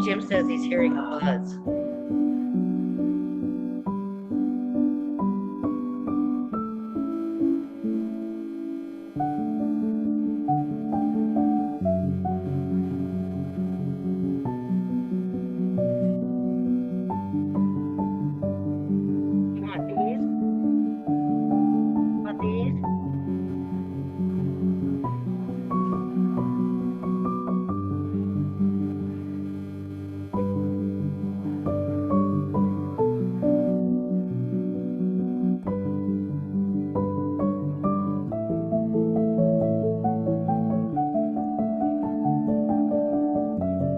Jim says he's hearing a buzz. You want these? Want these?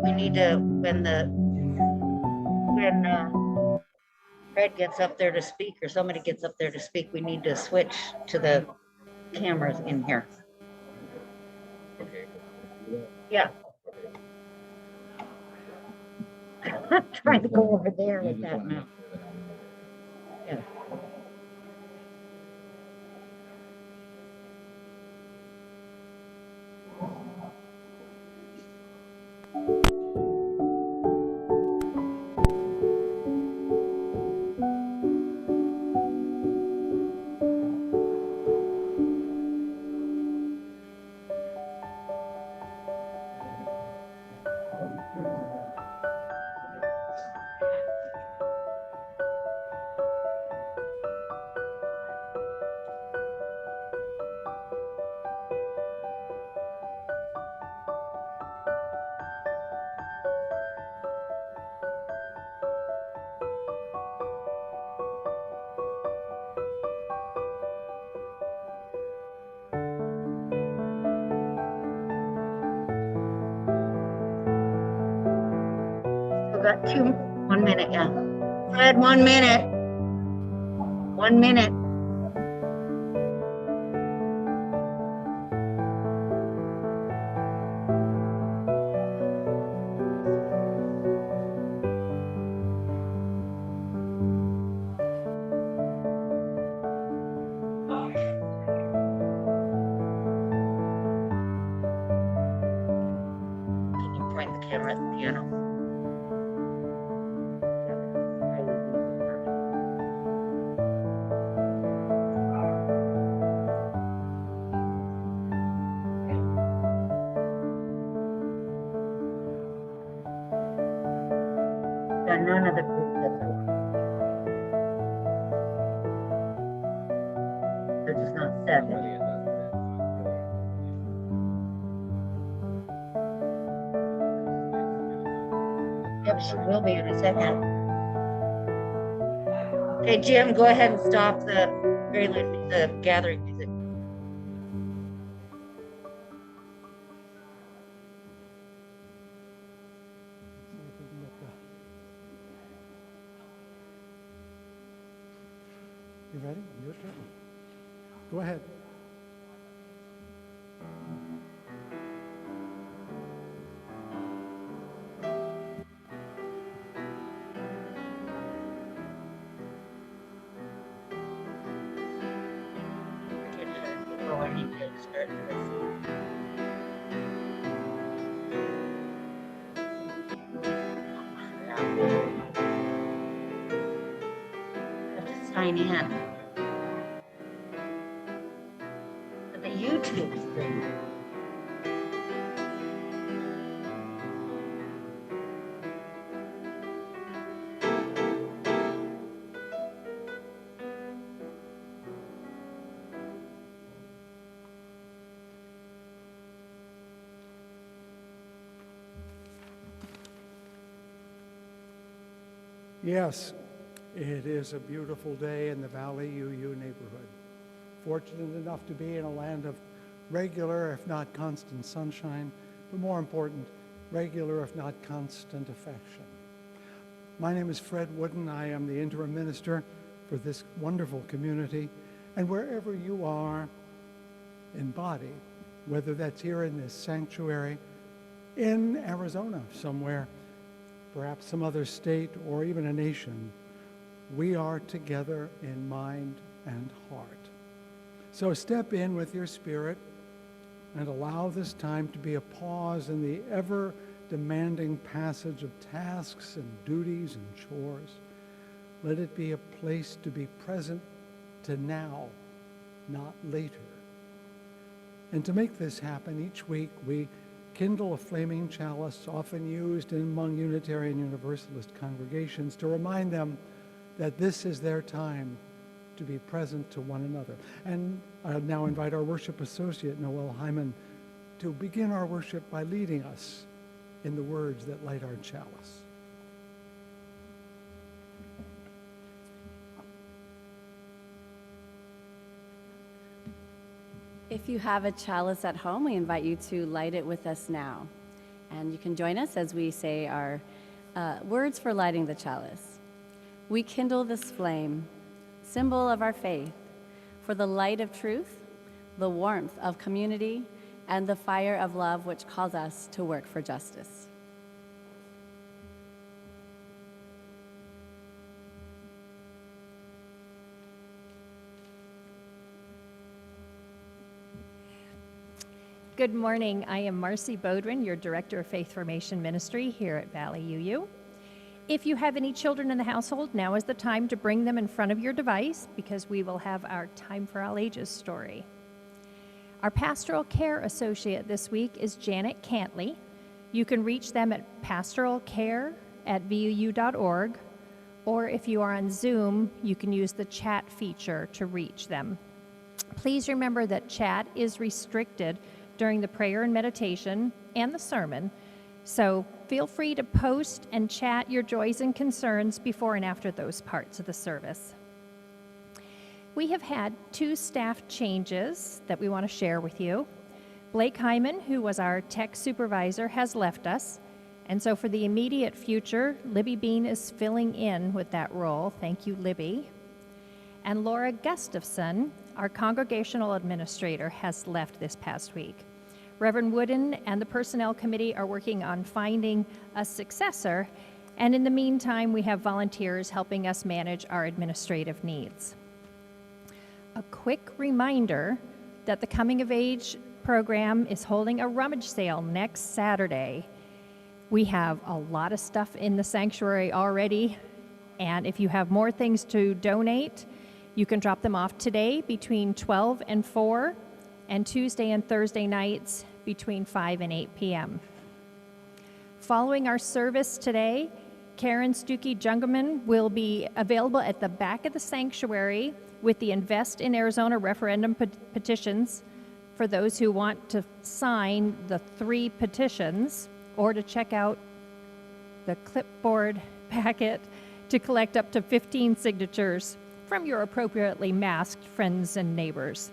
We need to, when Fred gets up there to speak, or somebody gets up there to speak, we need to switch to the cameras in here. Okay. Yeah. I'm trying to go over there with that now. Yeah. We've got 1 minute, yeah. Fred, 1 minute. 1 minute. Can you point the camera at the piano? Yeah, none of the group sets are working. They're just not set. Yep, she will be in a second. Okay, Jim, go ahead and stop the gathering music. You ready? Your turn. Go ahead. Oh, I need to start this. I have to sign in to the YouTube stream. Yes, it is a beautiful day in the Valley UU neighborhood. Fortunate enough to be in a land of regular, if not constant sunshine, but more important, regular, if not constant affection. My name is Fred Wooden. I am the interim minister for this wonderful community. And wherever you are in body, whether that's here in this sanctuary, in Arizona somewhere, perhaps some other state or even a nation, we are together in mind and heart. So step in with your spirit and allow this time to be a pause in the ever demanding passage of tasks and duties and chores. Let it be a place to be present to now, not later. And to make this happen, each week we kindle a flaming chalice, often used among Unitarian Universalist congregations, to remind them that this is their time to be present to one another. And I now invite our worship associate, Noel Hyman, to begin our worship by leading us in the words that light our chalice. If you have a chalice at home, we invite you to light it with us now. And you can join us as we say our words for lighting the chalice. We kindle this flame, symbol of our faith, for the light of truth, the warmth of community, and the fire of love which calls us to work for justice. Good morning. I am Marcy Bodwin, your Director of Faith Formation Ministry here at Valley UU. If you have any children in the household, now is the time to bring them in front of your device because we will have our Time for All Ages story. Our Pastoral Care Associate this week is Janet Cantley. You can reach them at pastoralcare@vuu.org, or if you are on Zoom, you can use the chat feature to reach them. Please remember that chat is restricted during the prayer and meditation and the sermon, so feel free to post and chat your joys and concerns before and after those parts of the service. We have had 2 staff changes that we want to share with you. Blake Hyman, who was our tech supervisor, has left us, and so for the immediate future, Libby Bean is filling in with that role. Thank you, Libby. And Laura Gustafson, our congregational administrator, has left this past week. Reverend Wooden and the Personnel Committee are working on finding a successor, and in the meantime, we have volunteers helping us manage our administrative needs. A quick reminder that the Coming of Age program is holding a rummage sale next Saturday. We have a lot of stuff in the sanctuary already, and if you have more things to donate, you can drop them off today between 12 and 4, and Tuesday and Thursday nights between 5 and 8 p.m. Following our service today, Karen Stuckey-Jungerman will be available at the back of the sanctuary with the Invest in Arizona referendum petitions for those who want to sign the 3 petitions, or to check out the clipboard packet to collect up to 15 signatures from your appropriately masked friends and neighbors.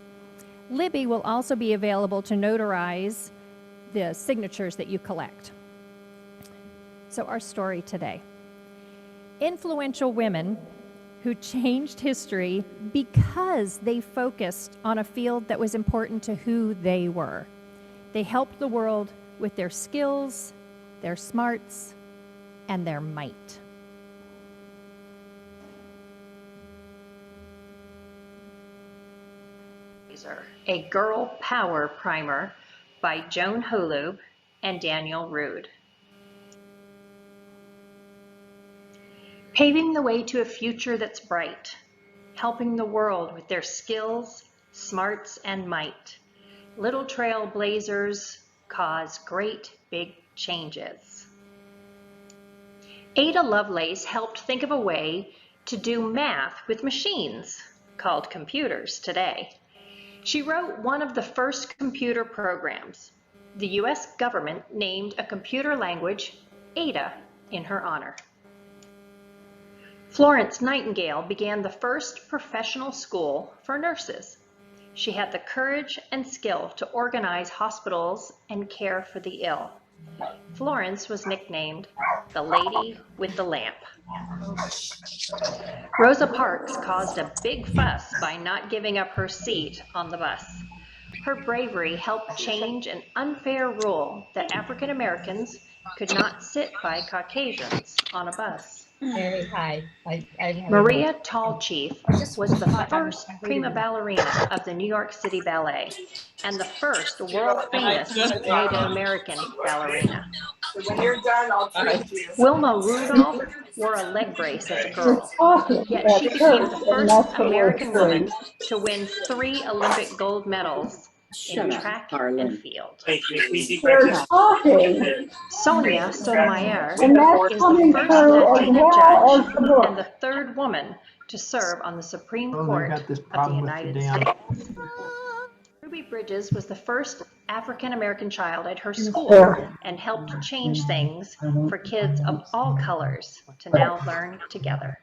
Libby will also be available to notarize the signatures that you collect. So our story today. Influential women who changed history because they focused on a field that was important to who they were. They helped the world with their skills, their smarts, and their might. A Girl Power Primer by Joan Holub and Daniel Rood. Paving the way to a future that's bright, helping the world with their skills, smarts, and might. Little trailblazers cause great big changes. Ada Lovelace helped think of a way to do math with machines, called computers today. She wrote one of the first computer programs. The U.S. government named a computer language Ada in her honor. Florence Nightingale began the first professional school for nurses. She had the courage and skill to organize hospitals and care for the ill. Florence was nicknamed the Lady with the Lamp. Rosa Parks caused a big fuss by not giving up her seat on the bus. Her bravery helped change an unfair rule that African Americans could not sit by Caucasians on a bus. Hey, hi. Maria Tallchief was the first prima ballerina of the New York City Ballet and the first world famous Native American ballerina. So when you're done, I'll treat you. Wilma Rudolph wore a leg brace as a girl, yet she became the first American woman to win 3 Olympic gold medals in track and field. They're talking, Sonia Sotomayor and that's is coming the first through as Latina well judge as the book. and the 3rd woman to serve on the Supreme Oh, Court they've got this of the problem with United the damn. States. Ruby Bridges was the first African American child at her school There. and helped change things for kids of all colors to now learn together.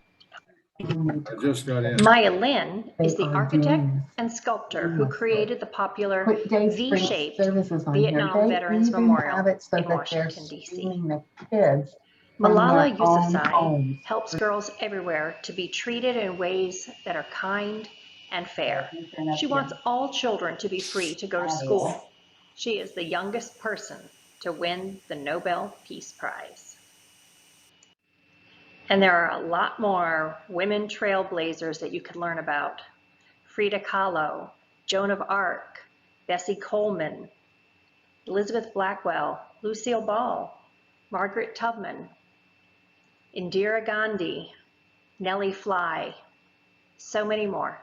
I just got in. Maya Lin is the architect and sculptor who created the popular V-shaped Vietnam Veterans Memorial in Washington, D.C. Malala Yousafzai helps girls everywhere to be treated in ways that are kind and fair. She wants all children to be free to go to school. She is the youngest person to win the Nobel Peace Prize. And there are a lot more women trailblazers that you can learn about. Frida Kahlo, Joan of Arc, Bessie Coleman, Elizabeth Blackwell, Lucille Ball, Margaret Tubman, Indira Gandhi, Nellie Fly, so many more.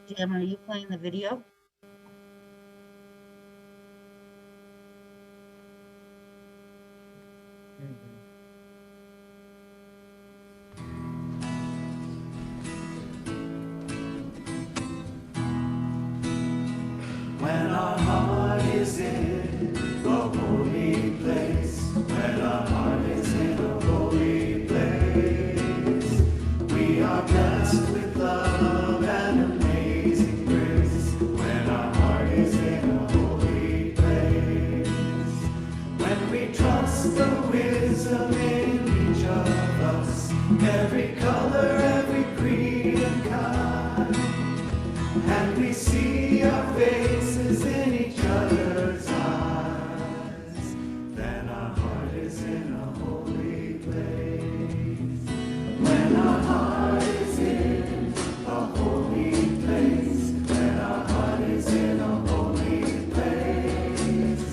Jim, are you playing the video? When our heart is in the holy place, when our heart is in a holy place, we are blessed with love and amazing grace. When our heart is in a holy place, when we trust the wisdom in each of us, every color, every creed and kind, and we see our faces in each other's eyes, then our heart is in a holy place. When our heart is in a holy place, when our heart is in a holy place,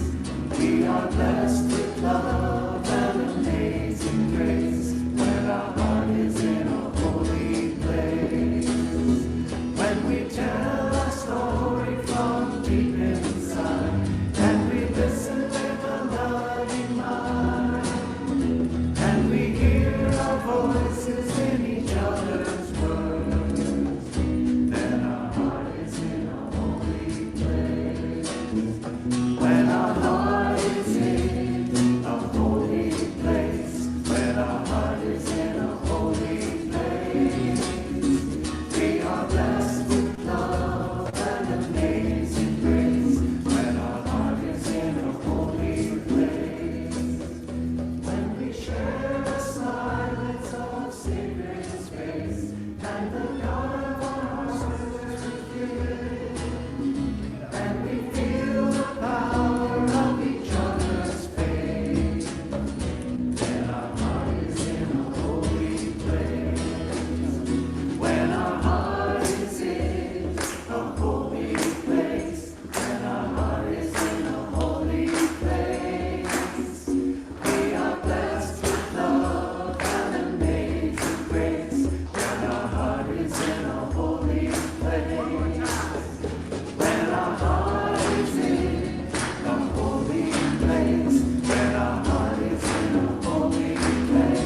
we are blessed with love and amazing grace. When our heart is in a holy place, when we tell our story from deep inside, and we listen with a loving mind, and we hear our voices in each other's words, then our heart is in a holy place. When our heart is in a holy place, when our heart is in a holy place.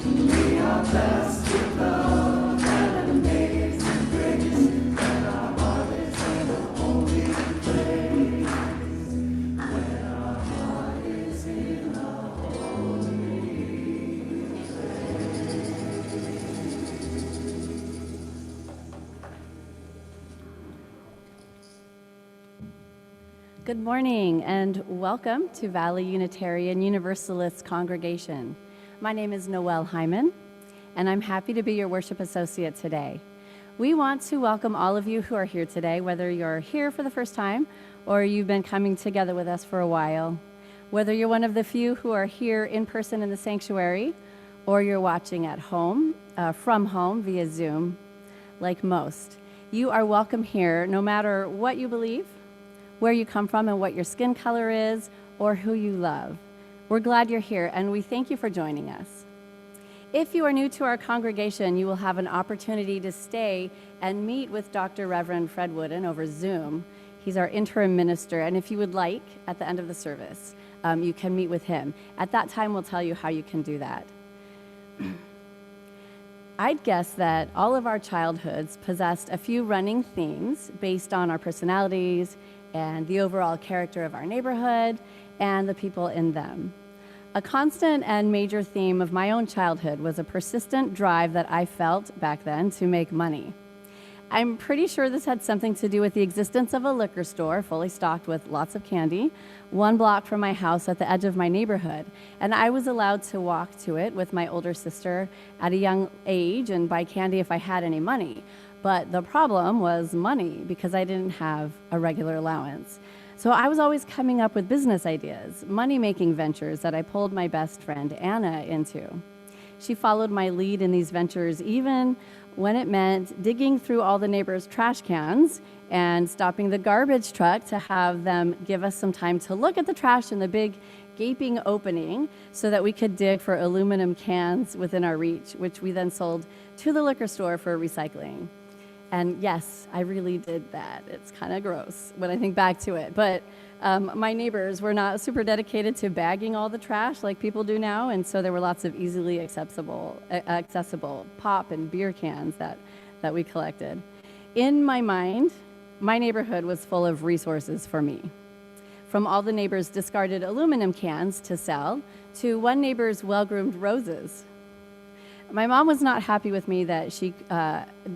We are blessed with love and amazing grace, when our heart is in a holy place. When our heart is in a Good morning and welcome to Valley Unitarian Universalist congregation. My name is Noelle Hyman and I'm happy to be your worship associate today. We want to welcome all of you who are here today, whether you're here for the first time or you've been coming together with us for a while, whether you're one of the few who are here in person in the sanctuary or you're watching at home, from home via Zoom, like most. You are welcome here no matter what you believe, where you come from and what your skin color is, or who you love. We're glad you're here and we thank you for joining us. If you are new to our congregation, you will have an opportunity to stay and meet with Dr. Reverend Fred Wooden over Zoom. He's our interim minister, and if you would like, at the end of the service, you can meet with him. At that time, we'll tell you how you can do that. I'd guess that all of our childhoods possessed a few running themes based on our personalities and the overall character of our neighborhood and the people in them. A constant and major theme of my own childhood was a persistent drive that I felt back then to make money. I'm pretty sure this had something to do with the existence of a liquor store fully stocked with lots of candy, 1 block from my house at the edge of my neighborhood, and I was allowed to walk to it with my older sister at a young age and buy candy if I had any money. But the problem was money, because I didn't have a regular allowance. So I was always coming up with business ideas, money-making ventures that I pulled my best friend Anna into. She followed my lead in these ventures even when it meant digging through all the neighbors' trash cans and stopping the garbage truck to have them give us some time to look at the trash in the big gaping opening so that we could dig for aluminum cans within our reach, which we then sold to the liquor store for recycling. And yes, I really did that. It's kind of gross when I think back to it. But my neighbors were not super dedicated to bagging all the trash like people do now. And so there were lots of easily accessible pop and beer cans that we collected. In my mind, my neighborhood was full of resources for me. From all the neighbors' discarded aluminum cans to sell to one neighbor's well-groomed roses. My mom was not happy with me that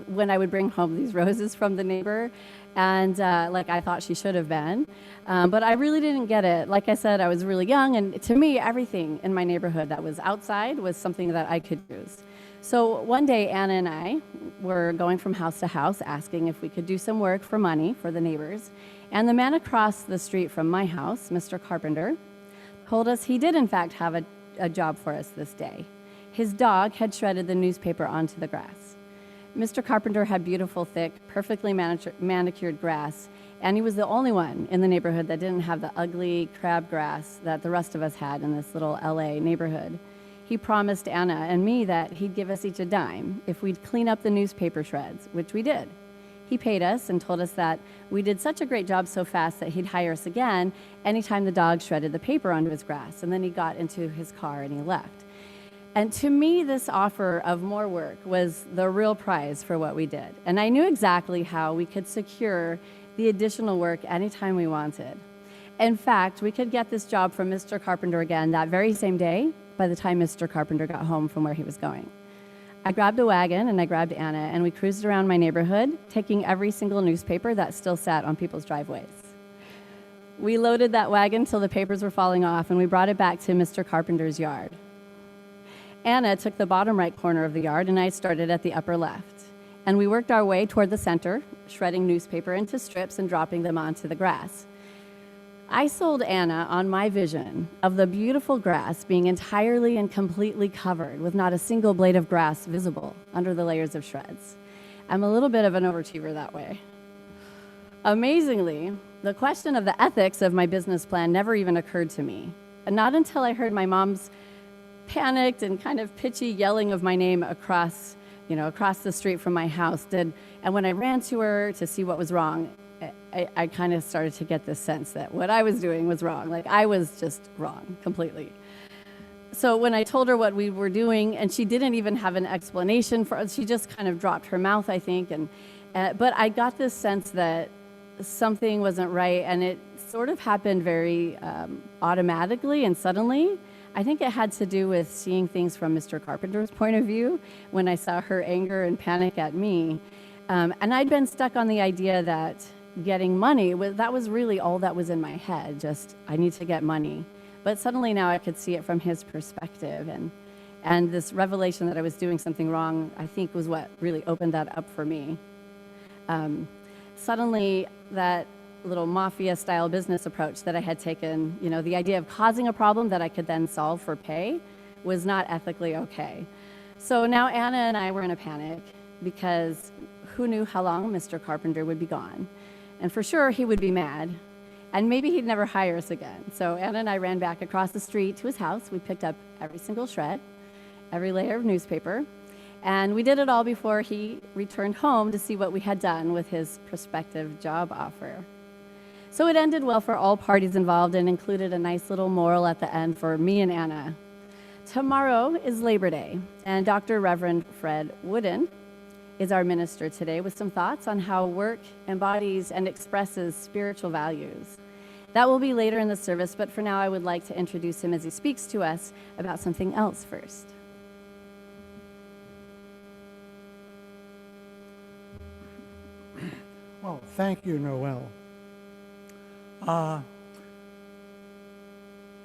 when I would bring home these roses from the neighbor, and like I thought she should have been. But I really didn't get it. Like I said, I was really young, and to me, everything in my neighborhood that was outside was something that I could use. So one day, Anna and I were going from house to house asking if we could do some work for money for the neighbors. And the man across the street from my house, Mr. Carpenter, told us he did in fact have a job for us this day. His dog had shredded the newspaper onto the grass. Mr. Carpenter had beautiful, thick, perfectly manicured grass, and he was the only one in the neighborhood that didn't have the ugly crabgrass that the rest of us had in this little LA neighborhood. He promised Anna and me that he'd give us each a dime if we'd clean up the newspaper shreds, which we did. He paid us and told us that we did such a great job so fast that he'd hire us again anytime the dog shredded the paper onto his grass, and then he got into his car and he left. And to me, this offer of more work was the real prize for what we did. And I knew exactly how we could secure the additional work anytime we wanted. In fact, we could get this job from Mr. Carpenter again that very same day by the time Mr. Carpenter got home from where he was going. I grabbed a wagon and I grabbed Anna and we cruised around my neighborhood, taking every single newspaper that still sat on people's driveways. We loaded that wagon till the papers were falling off and we brought it back to Mr. Carpenter's yard. Anna took the bottom right corner of the yard and I started at the upper left. And we worked our way toward the center, shredding newspaper into strips and dropping them onto the grass. I sold Anna on my vision of the beautiful grass being entirely and completely covered with not a single blade of grass visible under the layers of shreds. I'm a little bit of an overachiever that way. Amazingly, the question of the ethics of my business plan never even occurred to me. And not until I heard my mom's panicked and kind of pitchy yelling of my name across the street from my house and when I ran to her to see what was wrong, I kind of started to get this sense that what I was doing was wrong. Like I was just wrong completely. So when I told her what we were doing, and she didn't even have an explanation for it, she just kind of dropped her mouth, I think. But I got this sense that something wasn't right, and it sort of happened very automatically and suddenly. I think it had to do with seeing things from Mr. Carpenter's point of view when I saw her anger and panic at me. And I'd been stuck on the idea that getting money, that was really all that was in my head, just I need to get money. But suddenly now I could see it from his perspective. And this revelation that I was doing something wrong, I think was what really opened that up for me. Suddenly that little mafia-style business approach that I had taken, you know, the idea of causing a problem that I could then solve for pay was not ethically okay. So now Anna and I were in a panic because who knew how long Mr. Carpenter would be gone? And for sure he would be mad, and maybe he'd never hire us again. So Anna and I ran back across the street to his house. We picked up every single shred, every layer of newspaper, and we did it all before he returned home to see what we had done with his prospective job offer. So it ended well for all parties involved and included a nice little moral at the end for me and Anna. Tomorrow is Labor Day, and Dr. Reverend Fred Wooden is our minister today with some thoughts on how work embodies and expresses spiritual values. That will be later in the service, but for now I would like to introduce him as he speaks to us about something else first. Well, thank you, Noel.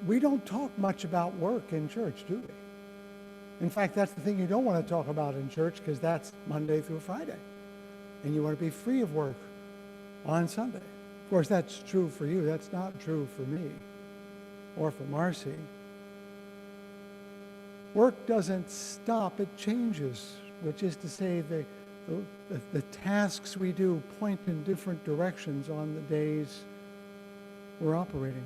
We don't talk much about work in church, do we? In fact, that's the thing you don't want to talk about in church, because that's Monday through Friday. And you want to be free of work on Sunday. Of course, that's true for you. That's not true for me or for Marcy. Work doesn't stop, it changes, which is to say the tasks we do point in different directions on the days we're operating.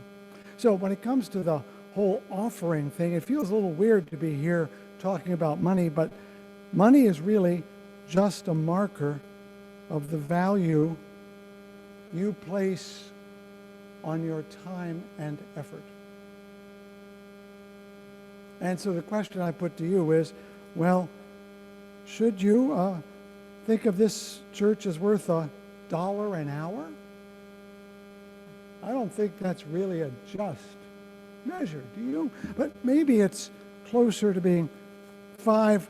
So when it comes to the whole offering thing, it feels a little weird to be here talking about money, but money is really just a marker of the value you place on your time and effort. And so the question I put to you is, well, should you think of this church as worth $1 an hour? I don't think that's really a just measure, do you? But maybe it's closer to being $5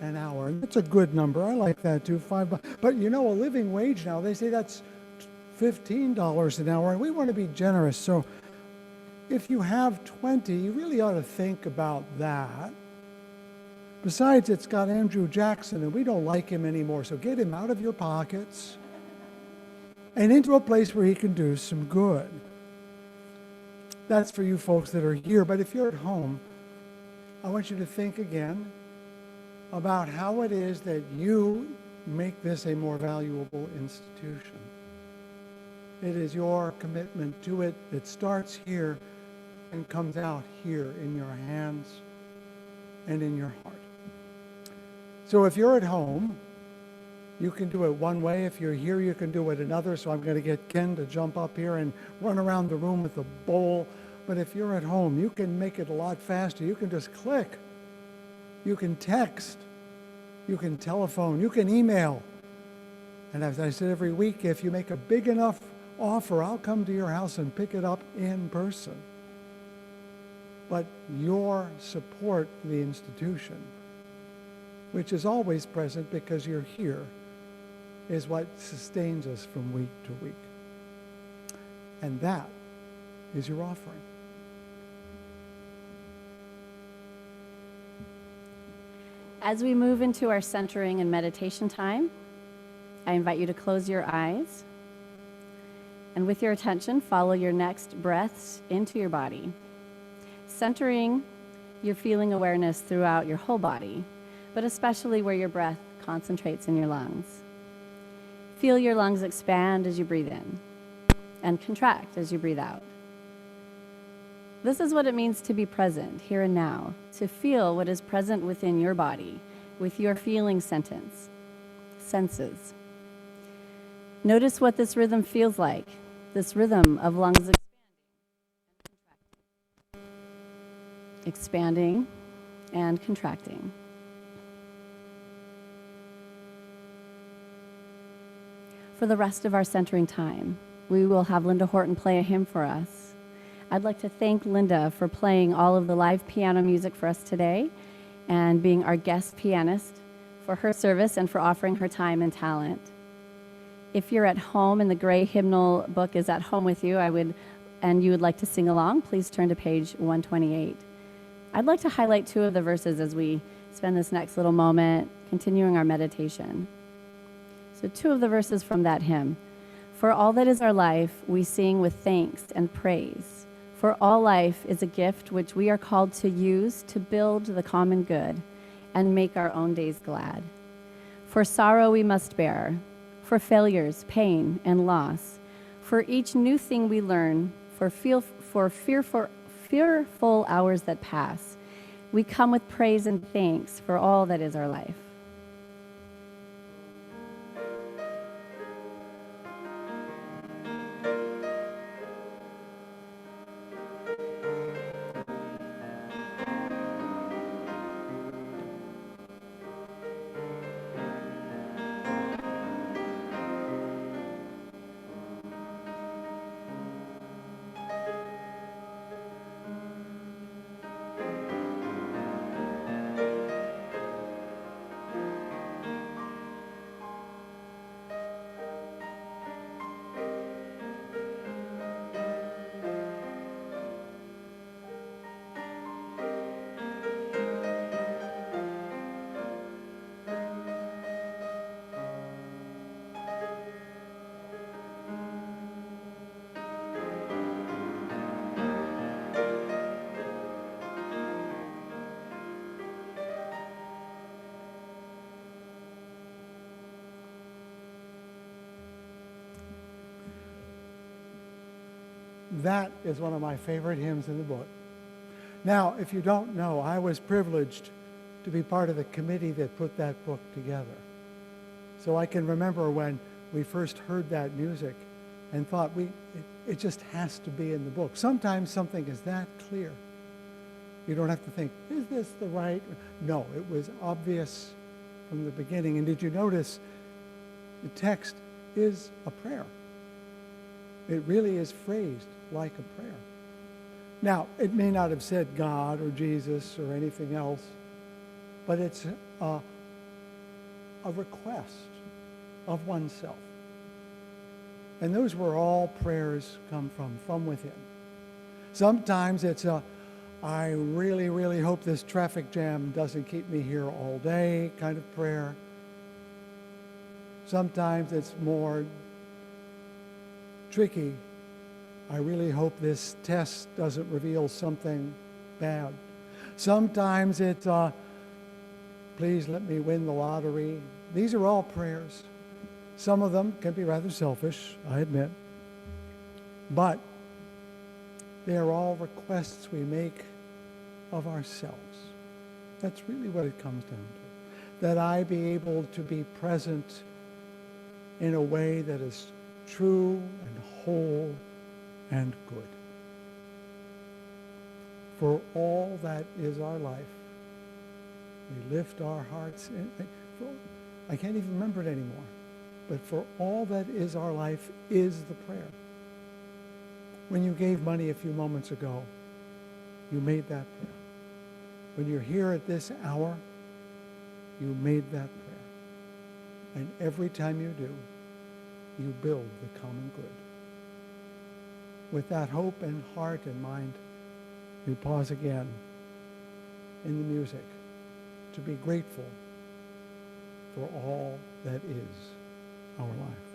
an hour. And that's a good number. I like that too, $5. But you know, a living wage now, they say that's $15 an hour, and we want to be generous. So if you have 20, you really ought to think about that. Besides, it's got Andrew Jackson, and we don't like him anymore, so get him out of your pockets and into a place where he can do some good. That's for you folks that are here, but if you're at home, I want you to think again about how it is that you make this a more valuable institution. It is your commitment to it that starts here and comes out here in your hands and in your heart. So if you're at home, you can do it one way. If you're here, you can do it another. So I'm going to get Ken to jump up here and run around the room with a bowl. But if you're at home, you can make it a lot faster. You can just click. You can text. You can telephone. You can email. And as I said every week, if you make a big enough offer, I'll come to your house and pick it up in person. But your support for the institution, which is always present because you're here, is what sustains us from week to week. And that is your offering. As we move into our centering and meditation time, I invite you to close your eyes, and with your attention, follow your next breaths into your body, centering your feeling awareness throughout your whole body, but especially where your breath concentrates in your lungs. Feel your lungs expand as you breathe in and contract as you breathe out. This is what it means to be present here and now, to feel what is present within your body with your feeling senses. Notice what this rhythm feels like, this rhythm of lungs expanding and contracting. For the rest of our centering time, we will have Linda Horton play a hymn for us. I'd like to thank Linda for playing all of the live piano music for us today and being our guest pianist, for her service and for offering her time and talent. If you're at home and the gray hymnal book is at home with you, and you would like to sing along, please turn to page 128. I'd like to highlight two of the verses as we spend this next little moment continuing our meditation. So two of the verses from that hymn. For all that is our life, we sing with thanks and praise. For all life is a gift which we are called to use to build the common good and make our own days glad. For sorrow we must bear, for failures, pain, and loss, for each new thing we learn, for fearful hours that pass, we come with praise and thanks for all that is our life. That is one of my favorite hymns in the book. Now, if you don't know, I was privileged to be part of the committee that put that book together. So I can remember when we first heard that music and thought it just has to be in the book. Sometimes something is that clear. You don't have to think, is this the right? No, it was obvious from the beginning. And did you notice the text is a prayer? It really is phrased like a prayer. Now, it may not have said God or Jesus or anything else, but it's a request of oneself. And those were all prayers come from within. Sometimes it's I really, really hope this traffic jam doesn't keep me here all day kind of prayer. Sometimes it's more tricky. I really hope this test doesn't reveal something bad. Sometimes it's, please let me win the lottery. These are all prayers. Some of them can be rather selfish, I admit. But they are all requests we make of ourselves. That's really what it comes down to. That I be able to be present in a way that is true and whole and good. For all that is our life, we lift our hearts. I can't even remember it anymore. But for all that is our life is the prayer. When you gave money a few moments ago, you made that prayer. When you're here at this hour, you made that prayer. And every time you do, you build the common good. With that hope and heart and mind, we pause again in the music to be grateful for all that is our life.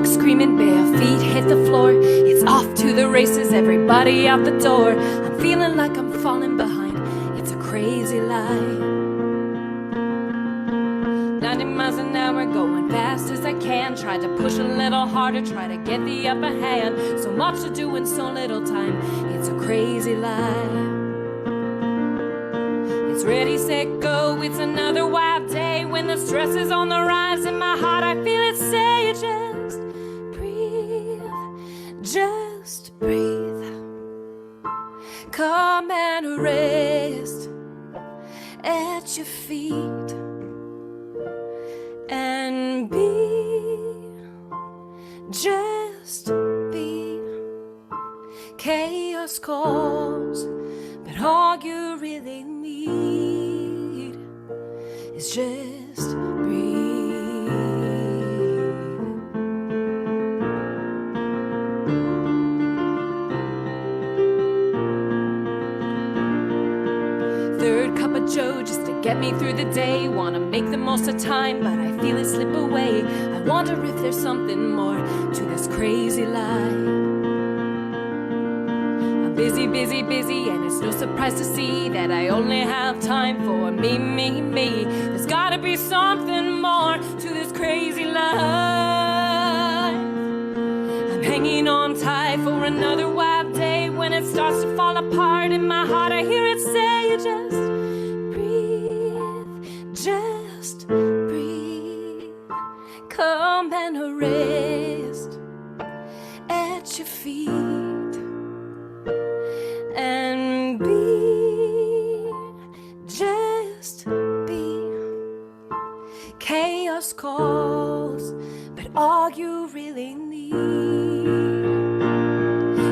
Screaming, bare feet hit the floor. It's off to the races, everybody out the door. I'm feeling like I'm falling behind. It's a crazy crazy life. 90 miles an hour, going fast as I can. Try to push a little harder, try to get the upper hand. So much to do in so little time. It's a crazy life. It's ready, set, go. It's another wild day when the stress is on the rise. In my heart, I feel it say, just breathe, just breathe. Come and rest at your feet and be, just be. Chaos calls, but all you really need is just breathe. Third cup of Joe just to get me through the day. Wanna make the most of time, but I feel it slip away. I wonder if there's something more to this crazy life. I'm busy, busy, busy, and it's no surprise to see that I only have time for me, me, me. There's gotta be something more to this crazy life. I'm hanging on tight for another wild day. When it starts to fall apart in my heart, I hear it say, just breathe, just breathe. Come and rest at your feet and be, just be. Chaos calls, but all you really need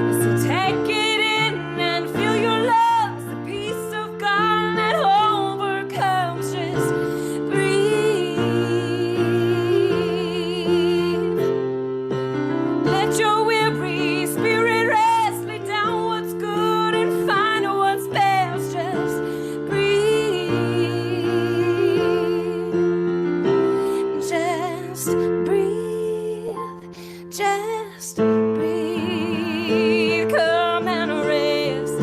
is to take it in and feel your love's the peace of God that overcomes. Just breathe. Let your weary spirit rest. Lay down what's good and find what's best. Just breathe. Just breathe. Just breathe. Come and rest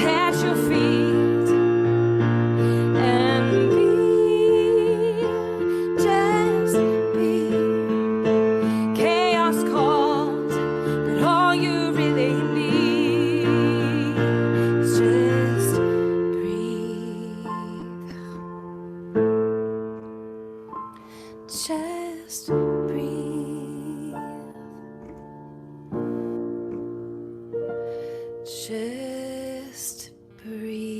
at your feet and be, just be. Chaos calls, but all you really need is just breathe. Just breathe. Just breathe.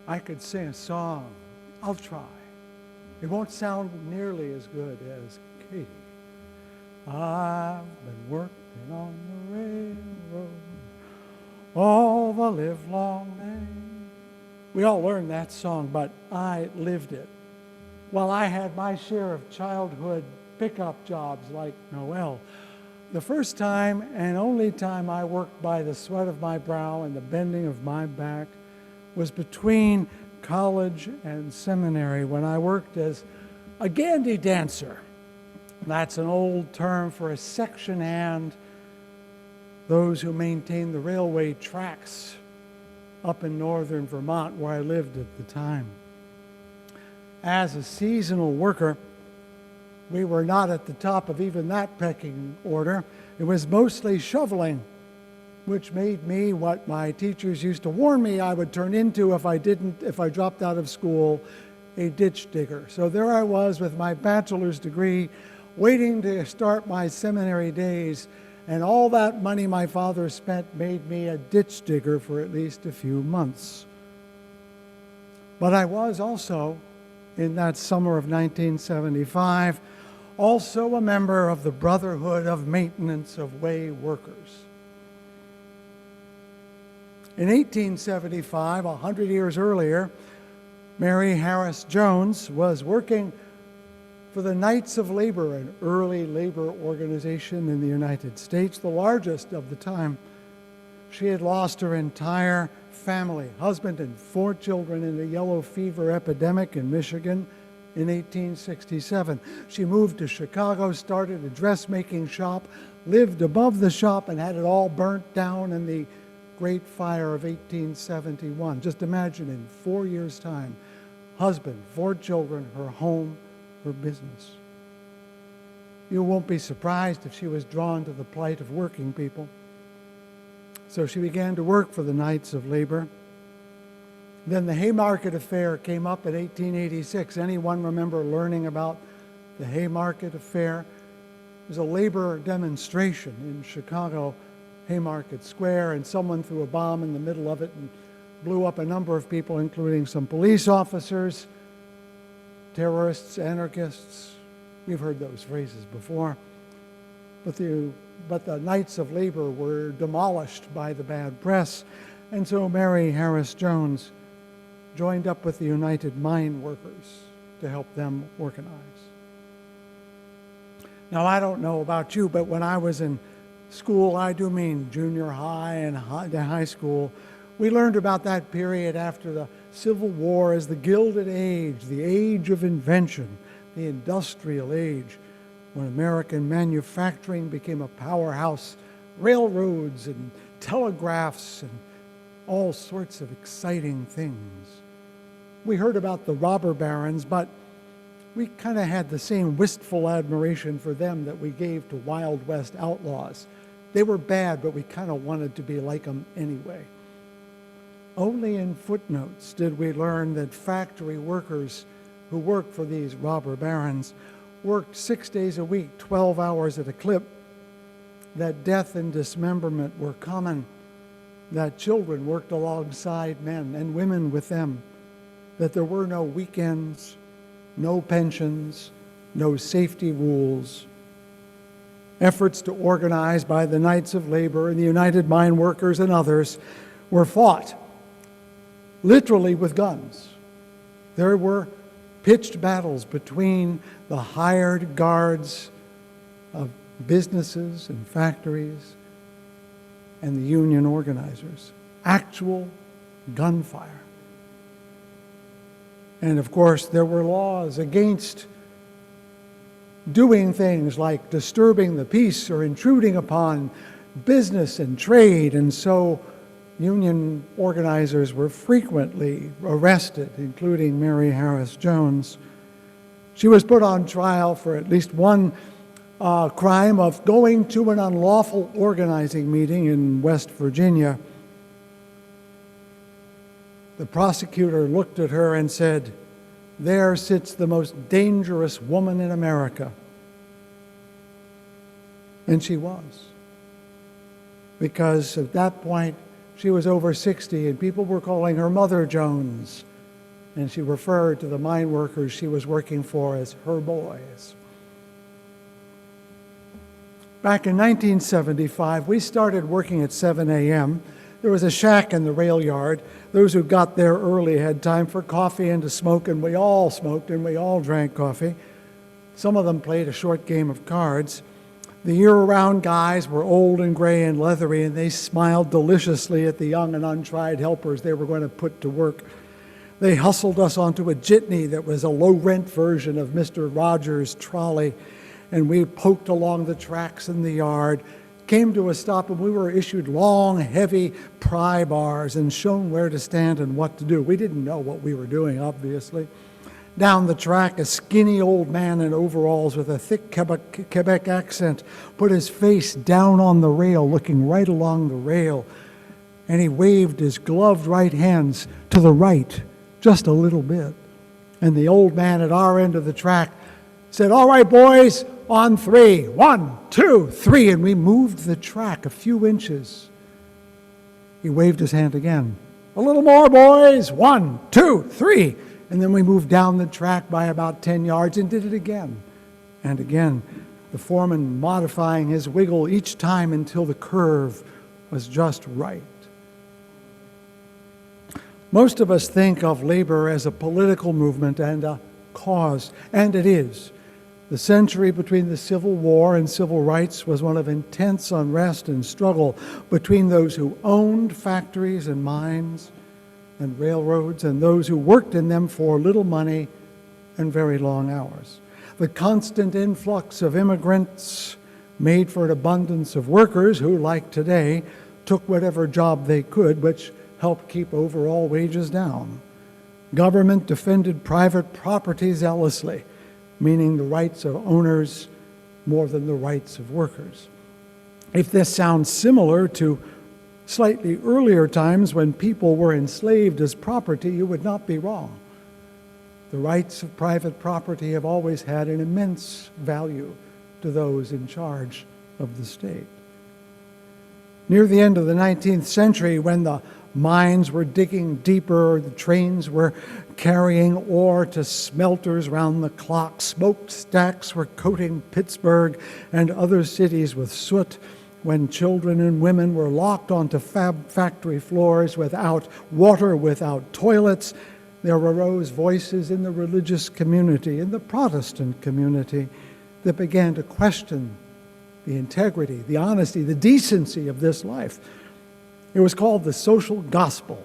I could sing a song. I'll try. It won't sound nearly as good as Katie. I've been working on the railroad all the livelong day. We all learned that song, but I lived it. While I had my share of childhood pickup jobs like Noel, the first time and only time I worked by the sweat of my brow and the bending of my back was between college and seminary when I worked as a gandy dancer. That's an old term for a section hand, those who maintain the railway tracks up in northern Vermont where I lived at the time. As a seasonal worker, we were not at the top of even that pecking order. It was mostly shoveling, which made me what my teachers used to warn me I would turn into if I dropped out of school, a ditch digger. So there I was with my bachelor's degree, waiting to start my seminary days, and all that money my father spent made me a ditch digger for at least a few months. But I was also, in that summer of 1975, also a member of the Brotherhood of Maintenance of Way Workers. In 1875, 100 years earlier, Mary Harris Jones was working for the Knights of Labor, an early labor organization in the United States, the largest of the time. She had lost her entire family, husband and 4 children, in the yellow fever epidemic in Michigan in 1867. She moved to Chicago, started a dressmaking shop, lived above the shop, and had it all burnt down in the Great Fire of 1871. Just imagine, in 4 years' time, husband, 4 children, her home, her business. You won't be surprised if she was drawn to the plight of working people. So she began to work for the Knights of Labor. Then the Haymarket Affair came up in 1886. Anyone remember learning about the Haymarket Affair? It was a labor demonstration in Chicago, Haymarket Square, and someone threw a bomb in the middle of it and blew up a number of people, including some police officers, terrorists, anarchists. We've heard those phrases before. But the Knights of Labor were demolished by the bad press, and so Mary Harris Jones joined up with the United Mine Workers to help them organize. Now, I don't know about you, but when I was in school, I do mean junior high and high school, we learned about that period after the Civil War as the Gilded Age, the age of invention, the industrial age, when American manufacturing became a powerhouse, railroads and telegraphs and all sorts of exciting things. We heard about the robber barons, but we kind of had the same wistful admiration for them that we gave to Wild West outlaws. They were bad, but we kind of wanted to be like them anyway. Only in footnotes did we learn that factory workers who worked for these robber barons worked 6 days a week, 12 hours at a clip, that death and dismemberment were common, that children worked alongside men and women with them, that there were no weekends, no pensions, no safety rules. Efforts to organize by the Knights of Labor and the United Mine Workers and others were fought, literally with guns. There were pitched battles between the hired guards of businesses and factories and the union organizers. Actual gunfire. And of course, there were laws against doing things like disturbing the peace or intruding upon business and trade, and so union organizers were frequently arrested, including Mary Harris Jones. She was put on trial for at least one crime of going to an unlawful organizing meeting in West Virginia. The prosecutor looked at her and said, "There sits the most dangerous woman in America." And she was. Because at that point, she was over 60, and people were calling her Mother Jones. And she referred to the mine workers she was working for as her boys. Back in 1975, we started working at 7 a.m. There was a shack in the rail yard. Those who got there early had time for coffee and to smoke, and we all smoked and we all drank coffee. Some of them played a short game of cards. The year-round guys were old and gray and leathery, and they smiled deliciously at the young and untried helpers they were going to put to work. They hustled us onto a jitney that was a low-rent version of Mr. Rogers' trolley, and we poked along the tracks in the yard, came to a stop, and we were issued long, heavy pry bars and shown where to stand and what to do. We didn't know what we were doing, obviously. Down the track, a skinny old man in overalls with a thick Quebec accent put his face down on the rail, looking right along the rail, and he waved his gloved right hands to the right, just a little bit. And the old man at our end of the track said, "All right, boys, on 3. 1, 2, 3." And we moved the track a few inches. He waved his hand again. "A little more, boys. 1, 2, 3. And then we moved down the track by about 10 yards and did it again and again, the foreman modifying his wiggle each time until the curve was just right. Most of us think of labor as a political movement and a cause, and it is. The century between the Civil War and civil rights was one of intense unrest and struggle between those who owned factories and mines and railroads and those who worked in them for little money and very long hours. The constant influx of immigrants made for an abundance of workers who, like today, took whatever job they could, which helped keep overall wages down. Government defended private property zealously, meaning the rights of owners more than the rights of workers. If this sounds similar to slightly earlier times when people were enslaved as property, you would not be wrong. The rights of private property have always had an immense value to those in charge of the state. Near the end of the 19th century, when the mines were digging deeper, the trains were carrying ore to smelters round the clock, smokestacks were coating Pittsburgh and other cities with soot, when children and women were locked onto factory floors without water, without toilets, there arose voices in the religious community, in the Protestant community, that began to question the integrity, the honesty, the decency of this life. It was called the social gospel,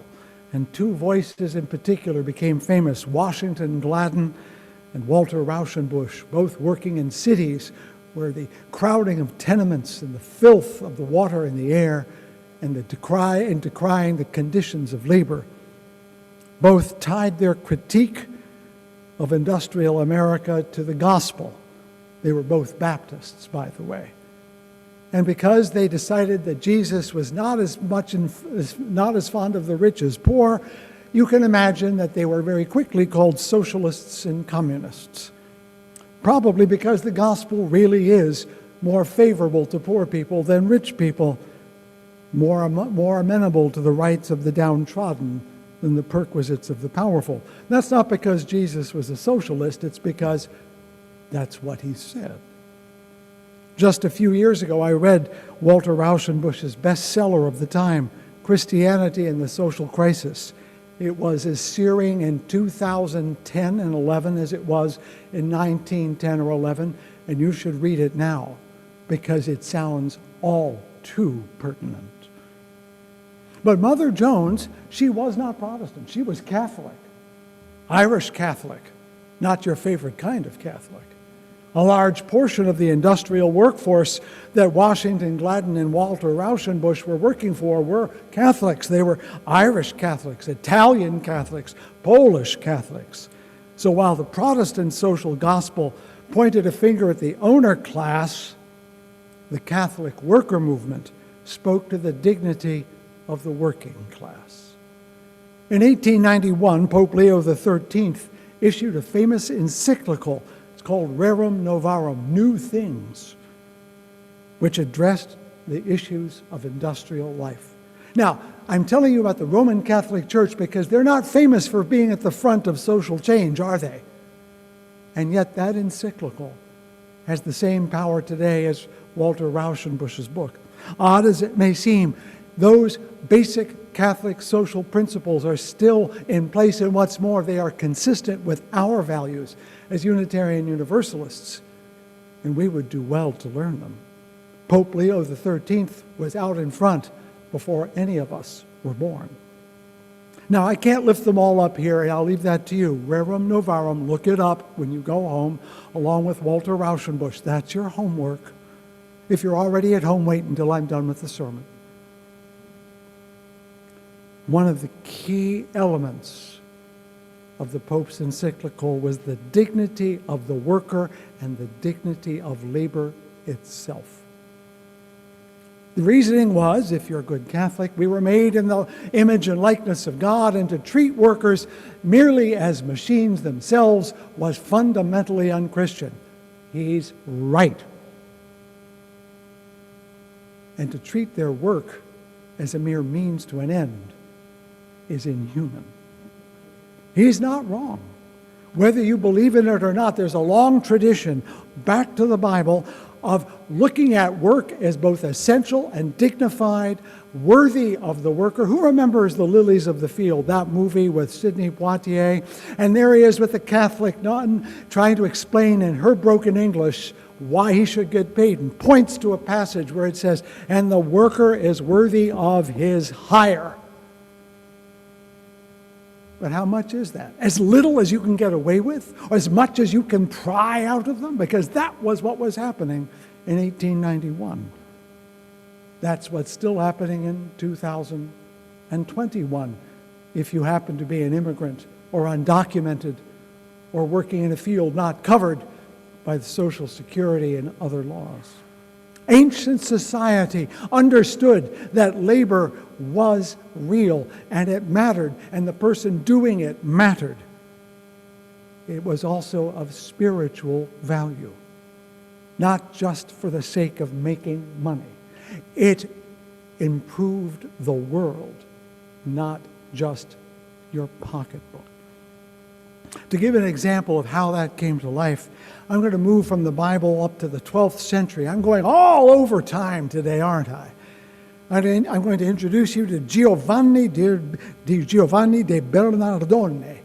and two voices in particular became famous, Washington Gladden and Walter Rauschenbusch, both working in cities where the crowding of tenements and the filth of the water and the air and the decrying the conditions of labor. Both tied their critique of industrial America to the gospel. They were both Baptists, by the way. And because they decided that Jesus was not as fond of the rich as poor, you can imagine that they were very quickly called socialists and communists. Probably because the gospel really is more favorable to poor people than rich people, more amenable to the rights of the downtrodden than the perquisites of the powerful. That's not because Jesus was a socialist, it's because that's what he said. Just a few years ago, I read Walter Rauschenbusch's bestseller of the time, Christianity and the Social Crisis. It was as searing in 2010 and 11 as it was in 1910 or 11, and you should read it now because it sounds all too pertinent. But Mother Jones, she was not Protestant. She was Catholic, Irish Catholic, not your favorite kind of Catholic. A large portion of the industrial workforce that Washington Gladden and Walter Rauschenbusch were working for were Catholics. They were Irish Catholics, Italian Catholics, Polish Catholics. So while the Protestant social gospel pointed a finger at the owner class, the Catholic worker movement spoke to the dignity of the working class. In 1891, Pope Leo XIII issued a famous encyclical called Rerum Novarum, New Things, which addressed the issues of industrial life. Now, I'm telling you about the Roman Catholic Church because they're not famous for being at the front of social change, are they? And yet that encyclical has the same power today as Walter Rauschenbusch's book. Odd as it may seem, those basic Catholic social principles are still in place, and what's more, they are consistent with our values as Unitarian Universalists, and we would do well to learn them. Pope Leo XIII was out in front before any of us were born. Now, I can't lift them all up here, and I'll leave that to you. Rerum Novarum, look it up when you go home, along with Walter Rauschenbusch. That's your homework. If you're already at home, wait until I'm done with the sermon. One of the key elements of the Pope's encyclical was the dignity of the worker and the dignity of labor itself. The reasoning was, if you're a good Catholic, we were made in the image and likeness of God, and to treat workers merely as machines themselves was fundamentally unchristian. He's right. And to treat their work as a mere means to an end is inhuman. He's not wrong. Whether you believe in it or not, there's a long tradition back to the Bible of looking at work as both essential and dignified, worthy of the worker. Who remembers The Lilies of the Field, that movie with Sidney Poitier? And there he is with the Catholic nun trying to explain in her broken English why he should get paid, and points to a passage where it says, and the worker is worthy of his hire. But how much is that? As little as you can get away with, or as much as you can pry out of them? Because that was what was happening in 1891. That's what's still happening in 2021. If you happen to be an immigrant or undocumented or working in a field not covered by the Social Security and other laws. Ancient society understood that labor was real and it mattered, and the person doing it mattered. It was also of spiritual value, not just for the sake of making money. It improved the world, not just your pocketbook. To give an example of how that came to life, I'm going to move from the Bible up to the 12th century. I'm going all over time today, aren't I? I'm going to introduce you to Giovanni di Bernardone.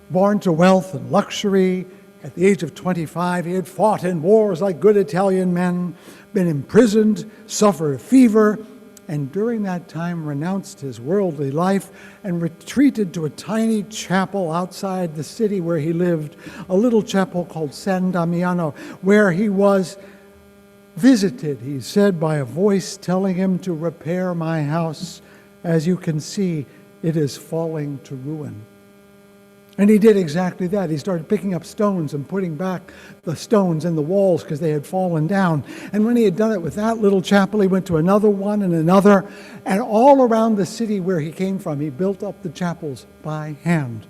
Born to wealth and luxury, at the age of 25, he had fought in wars like good Italian men, been imprisoned, suffered a fever, and during that time renounced his worldly life and retreated to a tiny chapel outside the city where he lived, a little chapel called San Damiano, where he was visited, he said, by a voice telling him to repair my house. As you can see, it is falling to ruin. And he did exactly that. He started picking up stones and putting back the stones in the walls because they had fallen down. And when he had done it with that little chapel, he went to another one and another. And all around the city where he came from, he built up the chapels by hand.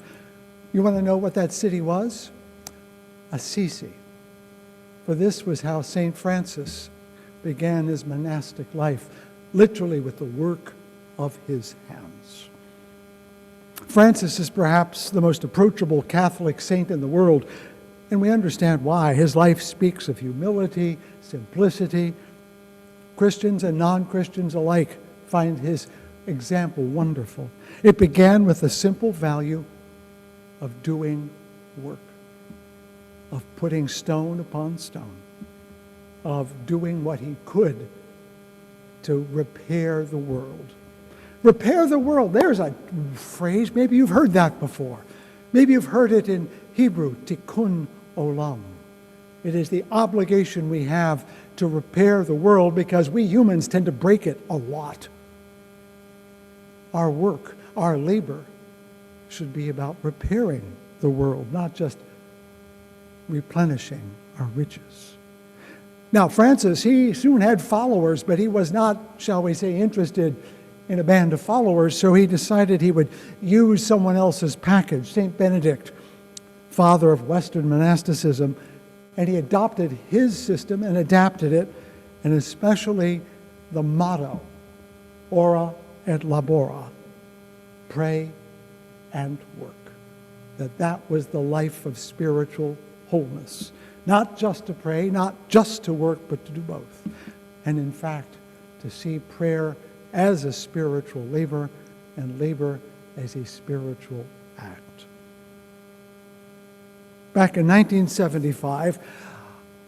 You want to know what that city was? Assisi. For this was how St. Francis began his monastic life, literally with the work of his hands. Francis is perhaps the most approachable Catholic saint in the world, and we understand why. His life speaks of humility, simplicity. Christians and non-Christians alike find his example wonderful. It began with the simple value of doing work, of putting stone upon stone, of doing what he could to repair the world. Repair the world. There's a phrase. Maybe you've heard that before. Maybe you've heard it in Hebrew, tikkun olam. It is the obligation we have to repair the world because we humans tend to break it a lot. Our work, our labor should be about repairing the world, not just replenishing our riches. Now, Francis, he soon had followers, but he was not, shall we say, interested in a band of followers, so he decided he would use someone else's package, St. Benedict, father of Western monasticism, and he adopted his system and adapted it, and especially the motto, ora et labora, pray and work. That was the life of spiritual wholeness. Not just to pray, not just to work, but to do both. And in fact, to see prayer as a spiritual labor and labor as a spiritual act. Back in 1975,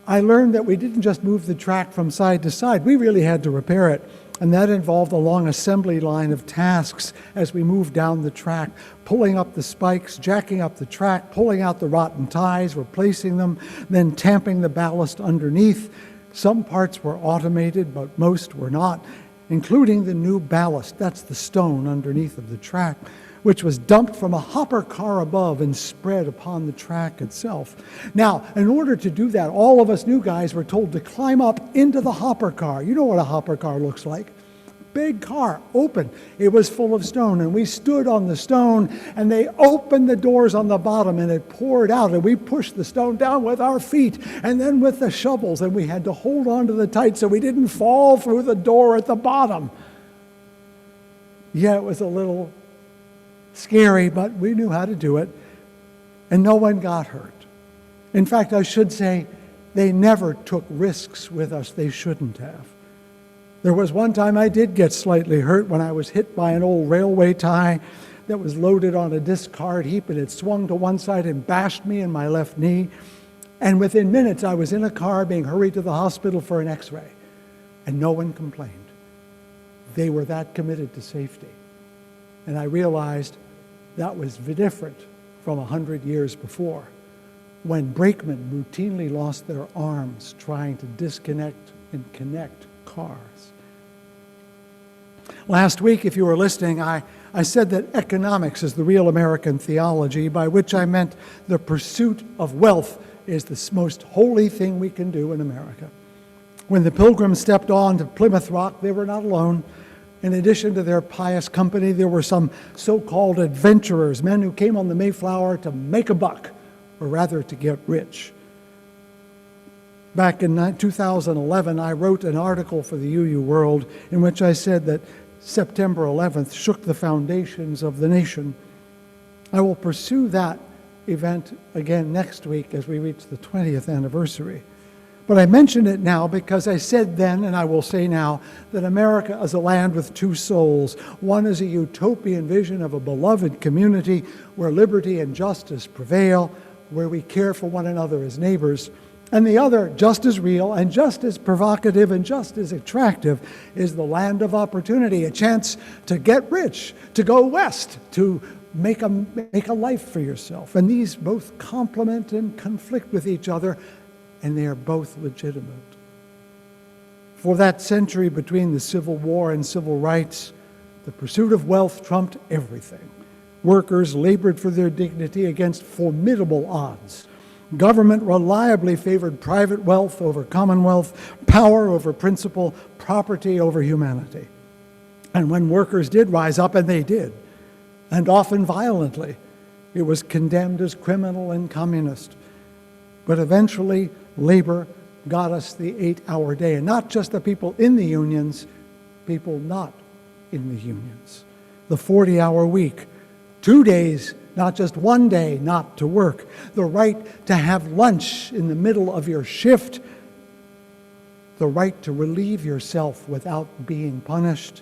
I learned that we didn't just move the track from side to side. We really had to repair it. And that involved a long assembly line of tasks as we moved down the track, pulling up the spikes, jacking up the track, pulling out the rotten ties, replacing them, then tamping the ballast underneath. Some parts were automated, but most were not, including the new ballast. That's the stone underneath of the track, which was dumped from a hopper car above and spread upon the track itself. Now, in order to do that, all of us new guys were told to climb up into the hopper car. You know what a hopper car looks like. Big car, open. It was full of stone, and we stood on the stone, and they opened the doors on the bottom, and it poured out, and we pushed the stone down with our feet, and then with the shovels, and we had to hold on to the tight so we didn't fall through the door at the bottom. Yeah, it was a little scary, but we knew how to do it, and no one got hurt. In fact, I should say, They never took risks with us they shouldn't have. There was one time I did get slightly hurt when I was hit by an old railway tie that was loaded on a discard heap, and it swung to one side and bashed me in my left knee. And within minutes, I was in a car being hurried to the hospital for an x-ray, and no one complained. They were that committed to safety. And I realized that was different from 100 years before, when brakemen routinely lost their arms trying to disconnect and connect cars. Last week, if you were listening, I said that economics is the real American theology, by which I meant the pursuit of wealth is the most holy thing we can do in America. When the Pilgrims stepped on to Plymouth Rock, they were not alone. In addition to their pious company, there were some so-called adventurers, men who came on the Mayflower to make a buck, or rather to get rich. Back in 2011, I wrote an article for the UU World in which I said that September 11th shook the foundations of the nation. I will pursue that event again next week as we reach the 20th anniversary. But I mention it now because I said then, and I will say now, that America is a land with two souls. One is a utopian vision of a beloved community where liberty and justice prevail, where we care for one another as neighbors. And the other, just as real and just as provocative and just as attractive, is the land of opportunity, a chance to get rich, to go west, to make a life for yourself. And these both complement and conflict with each other, and they are both legitimate. For that century between the Civil War and civil rights, the pursuit of wealth trumped everything. Workers labored for their dignity against formidable odds. Government reliably favored private wealth over commonwealth, power over principle, property over humanity. And when workers did rise up, and they did, and often violently, it was condemned as criminal and communist. But eventually, labor got us the 8-hour day, and not just the people in the unions, people not in the unions. The 40-hour week, 2 days, not just 1 day not to work, the right to have lunch in the middle of your shift, the right to relieve yourself without being punished,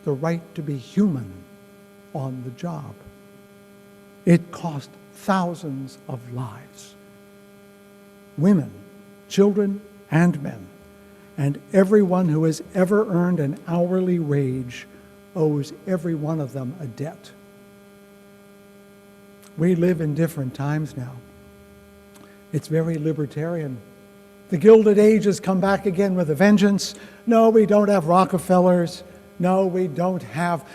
the right to be human on the job. It cost thousands of lives. Women, children, and men, and everyone who has ever earned an hourly wage owes every one of them a debt. We live in different times now. It's very libertarian. The Gilded Age has come back again with a vengeance. No, we don't have Rockefellers. No, we don't have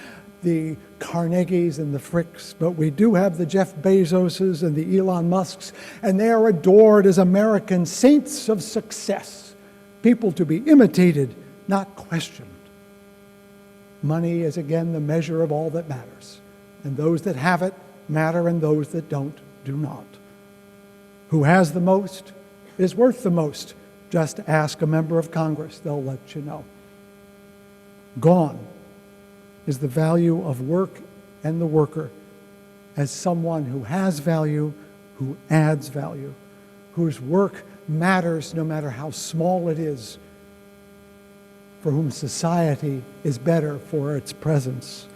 the Carnegies and the Fricks, but we do have the Jeff Bezoses and the Elon Musks, and they are adored as American saints of success, people to be imitated, not questioned. Money is again the measure of all that matters, and those that have it matter, and those that don't do not. Who has the most is worth the most. Just ask a member of Congress, they'll let you know. Gone is the value of work and the worker as someone who has value, who adds value, whose work matters no matter how small it is, for whom society is better for its presence.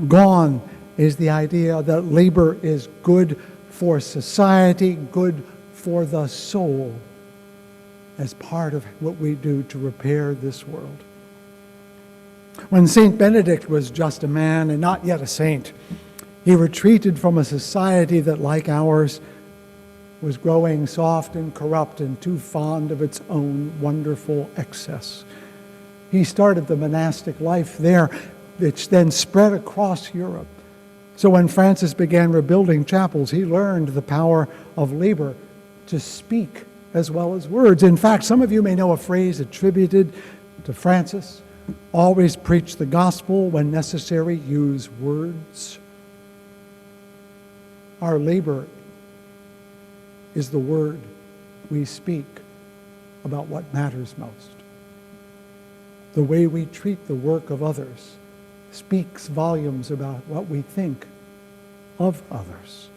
Gone is the idea that labor is good for society, good for the soul, as part of what we do to repair this world. When St. Benedict was just a man and not yet a saint, he retreated from a society that, like ours, was growing soft and corrupt and too fond of its own wonderful excess. He started the monastic life there, which then spread across Europe. So when Francis began rebuilding chapels, he learned the power of labor to speak as well as words. In fact, some of you may know a phrase attributed to Francis: always preach the gospel, when necessary, use words. Our labor is the word we speak about what matters most. The way we treat the work of others speaks volumes about what we think of others.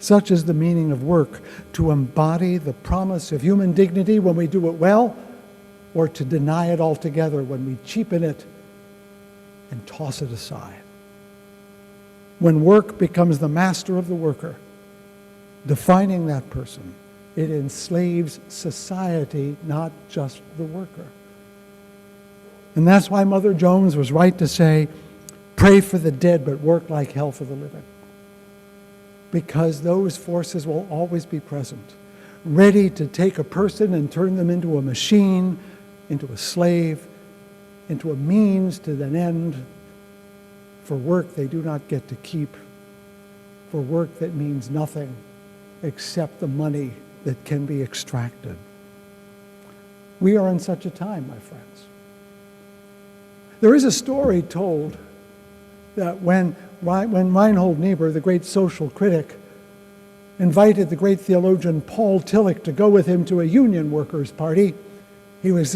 Such is the meaning of work, to embody the promise of human dignity when we do it well, or to deny it altogether when we cheapen it and toss it aside. When work becomes the master of the worker, defining that person, it enslaves society, not just the worker. And that's why Mother Jones was right to say, pray for the dead, but work like hell for the living. Because those forces will always be present, ready to take a person and turn them into a machine, into a slave, into a means to an end, for work they do not get to keep, for work that means nothing except the money that can be extracted. We are in such a time, my friends. There is a story told that when Reinhold Niebuhr, the great social critic, invited the great theologian Paul Tillich to go with him to a union workers' party, he was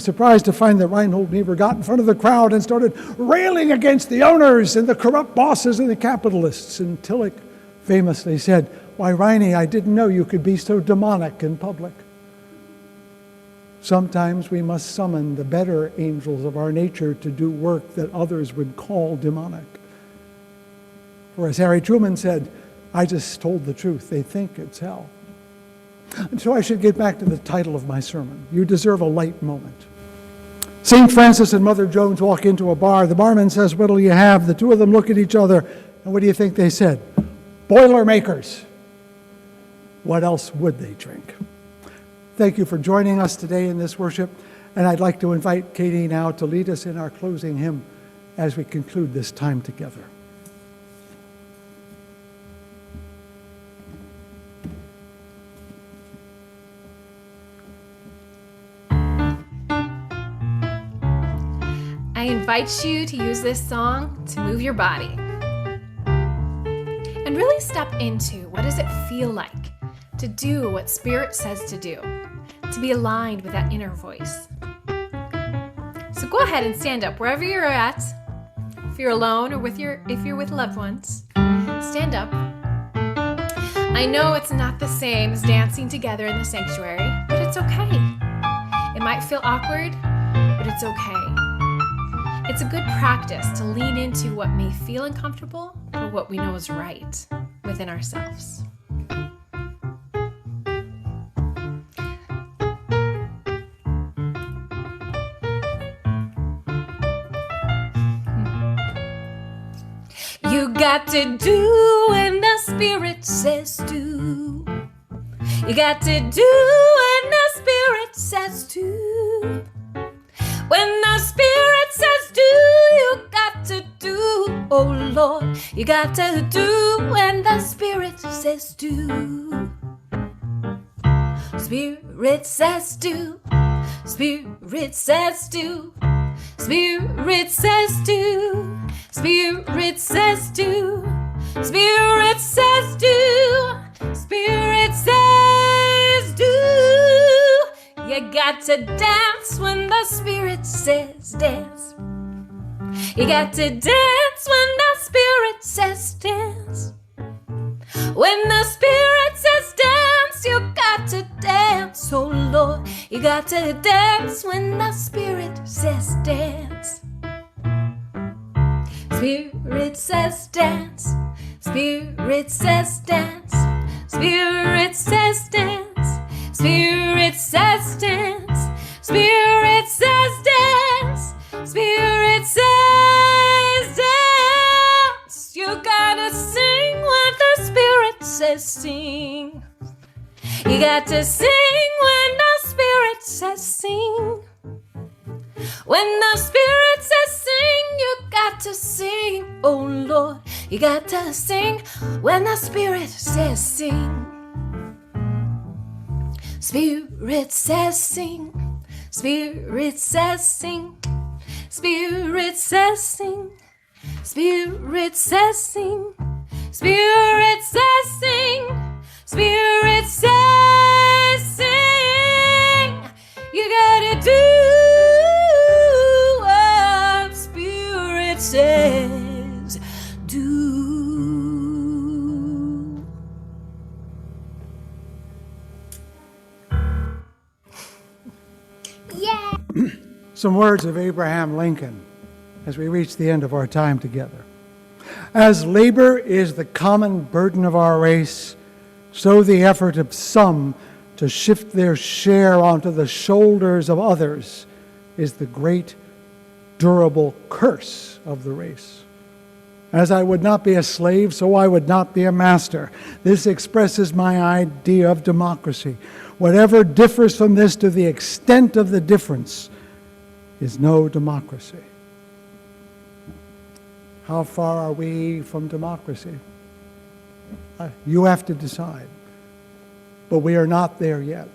surprised to find that Reinhold Niebuhr got in front of the crowd and started railing against the owners and the corrupt bosses and the capitalists. And Tillich famously said, "Why, Reine, I didn't know you could be so demonic in public." Sometimes we must summon the better angels of our nature to do work that others would call demonic. For as Harry Truman said, I just told the truth. They think it's hell. And so I should get back to the title of my sermon. You deserve a light moment. St. Francis and Mother Jones walk into a bar. The barman says, "What'll you have?" The two of them look at each other, and what do you think they said? Boilermakers. What else would they drink? Thank you for joining us today in this worship, and I'd like to invite Katie now to lead us in our closing hymn as we conclude this time together. I invite you to use this song to move your body and really step into what does it feel like to do what Spirit says to do, to be aligned with that inner voice. So go ahead and stand up wherever you're at. If you're alone or if you're with loved ones, stand up. I know it's not the same as dancing together in the sanctuary, but it's okay. It might feel awkward, but it's okay. It's a good practice to lean into what may feel uncomfortable or what we know is right within ourselves. You got to do when the Spirit says do. You got to do when the Spirit says do. When the Spirit says do, you got to do. Oh Lord, you got to do when the Spirit says do. Spirit says do. Spirit says do. Spirit says do. Spirit says do. Spirit says do. Spirit says do. You got to dance when the Spirit says dance. You got to dance when the Spirit says dance. When the Spirit says dance, you got to dance. Oh Lord, you got to dance when the Spirit says dance. Spirit says dance. Spirit says dance. Spirit says dance. Spirit says dance. Spirit says dance. Spirit says dance. You gotta sing when the Spirit says sing. You got to sing when the Spirit says sing. When the Spirit says sing, you got to sing. Oh Lord, you got to sing when the Spirit says sing. Spirit says sing. Spirit says sing. Spirit says sing. Spirit says sing. Spirit says sing. Spirit says sing. You gotta do what Spirit says do. some words of Abraham Lincoln as we reach the end of our time together. As labor is the common burden of our race, so the effort of some to shift their share onto the shoulders of others is the great, durable curse of the race. As I would not be a slave, so I would not be a master. This expresses my idea of democracy. Whatever differs from this to the extent of the difference is no democracy. How far are we from democracy? You have to decide. But we are not there yet.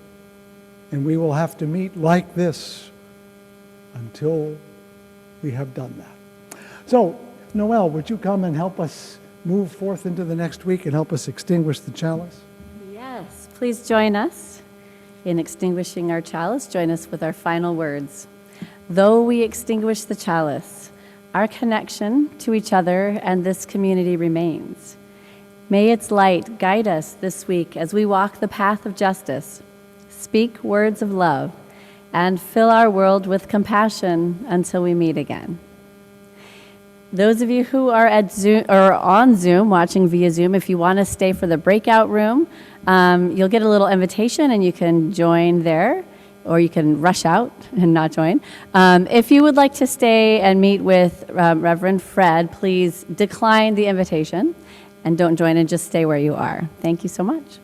And we will have to meet like this until we have done that. So, Noel, would you come and help us move forth into the next week and help us extinguish the chalice? Yes, please join us in extinguishing our chalice. Join us with our final words. Though we extinguish the chalice, our connection to each other and this community remains. May its light guide us this week as we walk the path of justice, speak words of love, and fill our world with compassion until we meet again. Those of you who are at Zoom or on Zoom, watching via Zoom, if you want to stay for the breakout room, you'll get a little invitation and you can join there, or you can rush out and not join. If you would like to stay and meet with Reverend Fred, please decline the invitation and don't join, and just stay where you are. Thank you so much.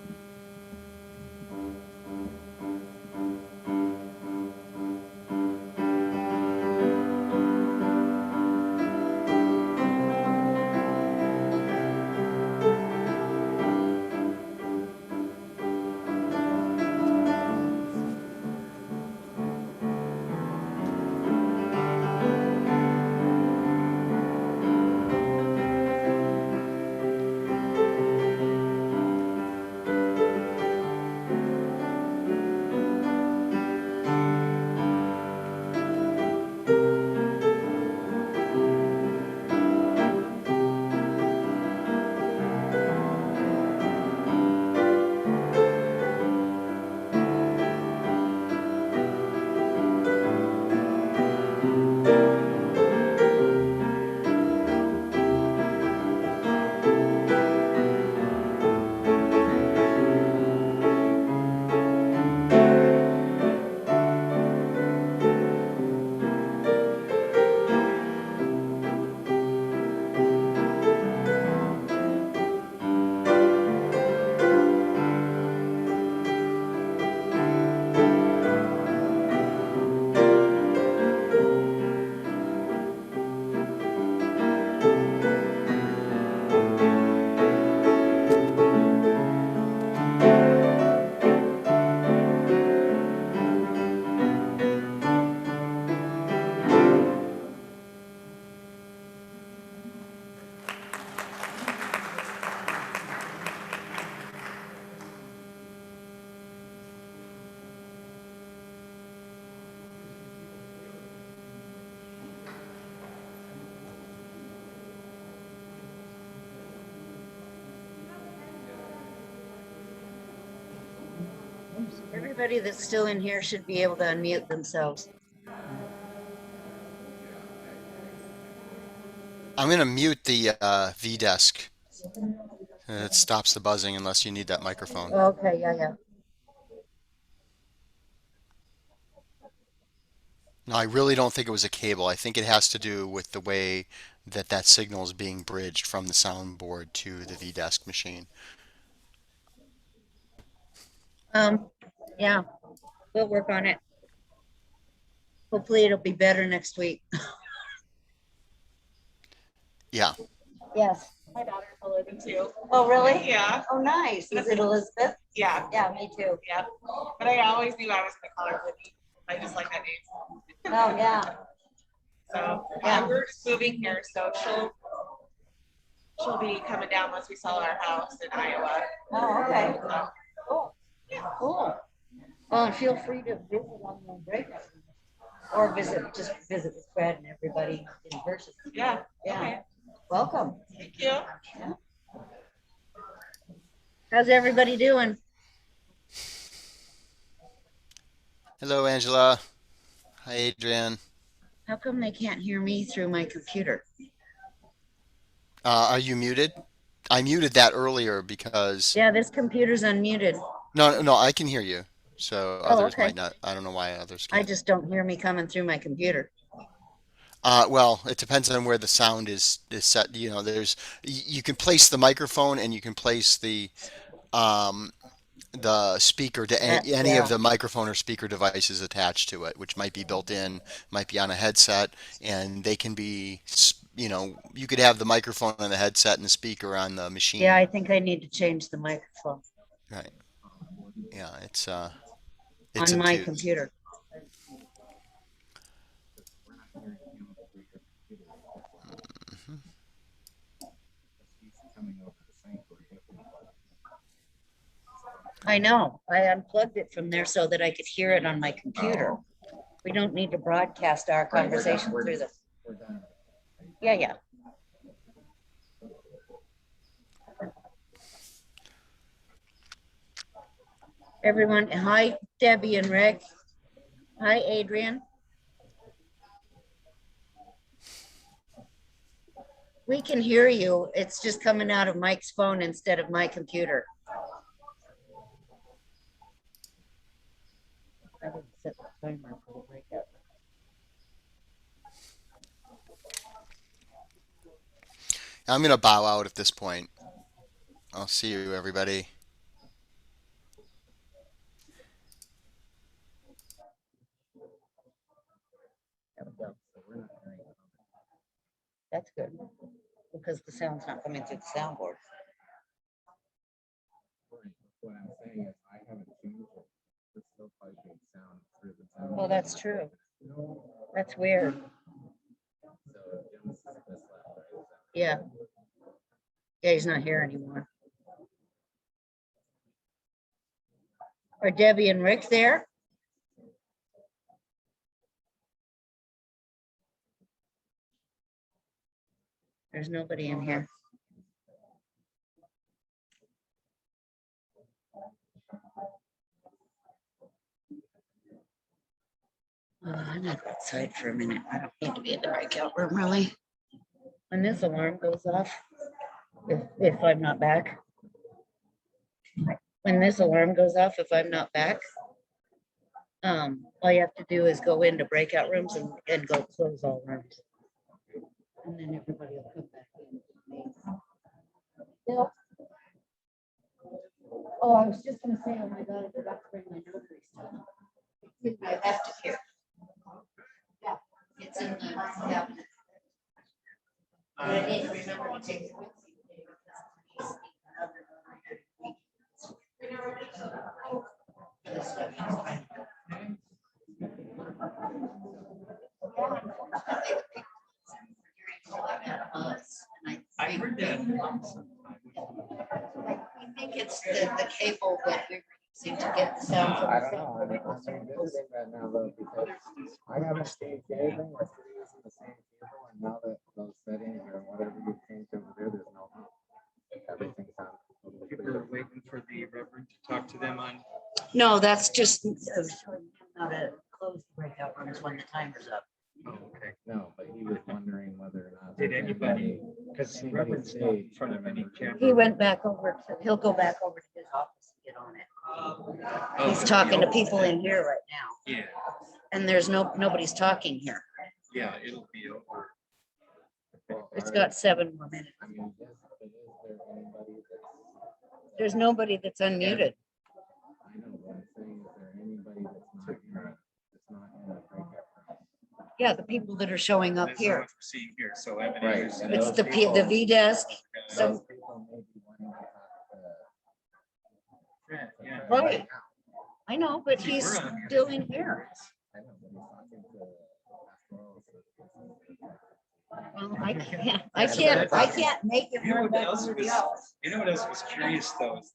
Everybody that's still in here should be able to unmute themselves. I'm going to mute the V-Desk. It stops the buzzing unless you need that microphone. Okay, yeah. No, I really don't think it was a cable. I think it has to do with the way that signal is being bridged from the soundboard to the V-Desk machine. Yeah, we'll work on it. Hopefully it'll be better next week. Yeah. Yes. My daughter's a living too. Oh, really? Yeah. Oh, nice. Is it Elizabeth? Yeah. Yeah, me too. Yeah. But I always knew I was going to call her Libby. I just like that name. Oh, yeah. So Yeah. we're just moving here, so she'll be coming down once we sell our house in Iowa. Oh, okay. So, Cool. yeah. Cool. Well, and feel free to visit on the breakout or just visit with Fred and everybody in person. Yeah. Yeah. Okay. Welcome. Thank you. Yeah. How's everybody doing? Hello, Angela. Hi, Adrian. How come they can't hear me through my computer? Are you muted? I muted that earlier because Yeah, this computer's unmuted. no, I can hear you. So Oh, others okay. might not. I don't know why others I can't. just don't hear me coming through my computer. Well, it depends on where the sound is set. You know, you can place the microphone and you can place um the speaker to any Yeah. of the microphone or speaker devices attached to it, which might be built in, might be on a headset, and they can be, you could have the microphone on the headset and the speaker on the Yeah, machine. I think I need to change the microphone Right. Yeah, it's on my into. computer. Mhm. I know. I unplugged it from there so that I could hear it on my computer. We don't need to broadcast our conversation through the. Yeah, yeah. Everyone, hi, Debbie and Rick. Hi, Adrian. We can hear you. It's just coming out of Mike's phone instead of my computer. I didn't set the timer for the breakout. I'm gonna bow out at this point. I'll see you, everybody. There we go. That's good because the sound's not coming through the soundboard. What I'm saying is I haven't changed it. It's still piping sound through the sound. Well, that's true. That's weird. So Jim's this left, right? Yeah. Yeah, he's not here anymore. Are Debbie and Rick there? There's nobody in here. I'm gonna go outside for a minute. I don't need to be in the breakout room, really. When this alarm goes off, if I'm not back. When this alarm goes off, if I'm not back, all you have to do is go into breakout rooms and go close all rooms. And then everybody will come back in. Yeah. Oh, I was just gonna say, oh my God, I forgot to bring my notary stuff. I left it here. Yeah, it's in the cabinet. But I didn't remember to take it with me. I heard that. I think it's the cable that we're using to get the sound from I the don't know. I'm visiting that now though because I haven't changed anything. We're still using the same cable, and now that those settings or whatever you changed over there, there's no everything sounds. People are waiting for the reverend to talk to them on. No, that's just how to close the breakout rooms when the timer's up. Oh, okay. No, but he was wondering whether or not. Did anybody, because reverend's not in front of any camera. He went back over to, he'll go back over to his office and get on it. He's talking to people in here right now. Yeah, And there's nobody's talking here. yeah, it'll be over. It's got 7 more minutes. I mean, yes, but is there anybody that's? There's nobody that's unmuted. I know, but I'm saying, is there anybody that's not in the breakout room? Yeah, the people that are showing up That's what here. we're seeing here, so Evan Right. Anderson. And It's those the people- the V desk. Those So, people may be wanting to talk to Fred, yeah. right. I know, but See, he's we're on here. still in here. I know, but he's talking to pastoral assistants. Well, I can't make it You know run what back else over the was, office. you know what else was curious though, is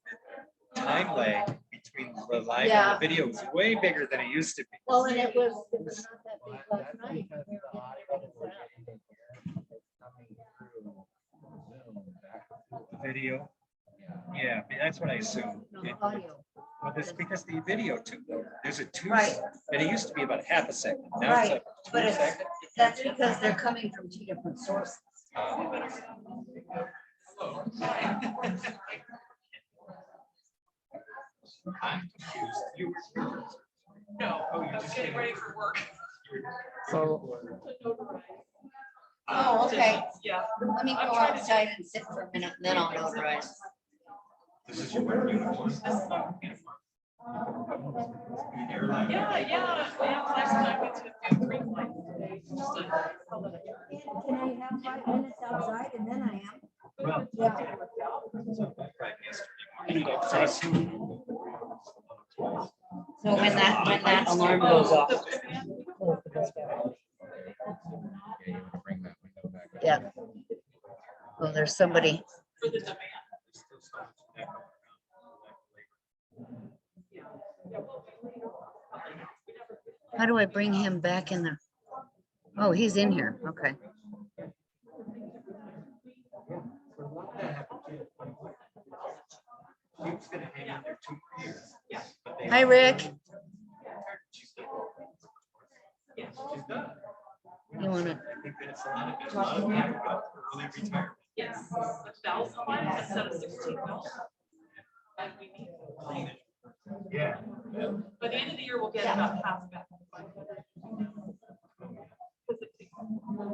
the time lag between the live Yeah. and the video was way bigger than it used to be. Well, and it was not that big Well, last that's night. because the audio that we're getting in here is coming through Zoom back to The video, yeah. yeah, that's what I assumed. No, audio. Well, that's because the video too, there's a two, Right. and it used to be about half a second. Now Right, it's a but 2 it's, second. that's because they're coming from two different sources. I'm confused. You were. No, oh, you're just getting ready for work. So, Oh, okay. Yeah. Let me go outside and sit for a minute and then I'll notarize. This is your work uniform. Yeah, yeah. Last time we took 3 flights today. Just like, Can I have 5 minutes outside and then I am? Well, Yeah. right, yesterday morning. Trust. So when that alarm goes off. yeah, you want to bring that window back. Yeah. Well, there's somebody. How do I bring him back in the? Oh, he's in here. Okay. She was gonna hang in there 2 more years. But they- Hi, Rick. She's done. You wanna? I think that's a lot of people got early retirement. yes, 1,000 lines instead of 16,000. And we need to clean it. Yeah. By the end of the year, we'll get about half back. Because it takes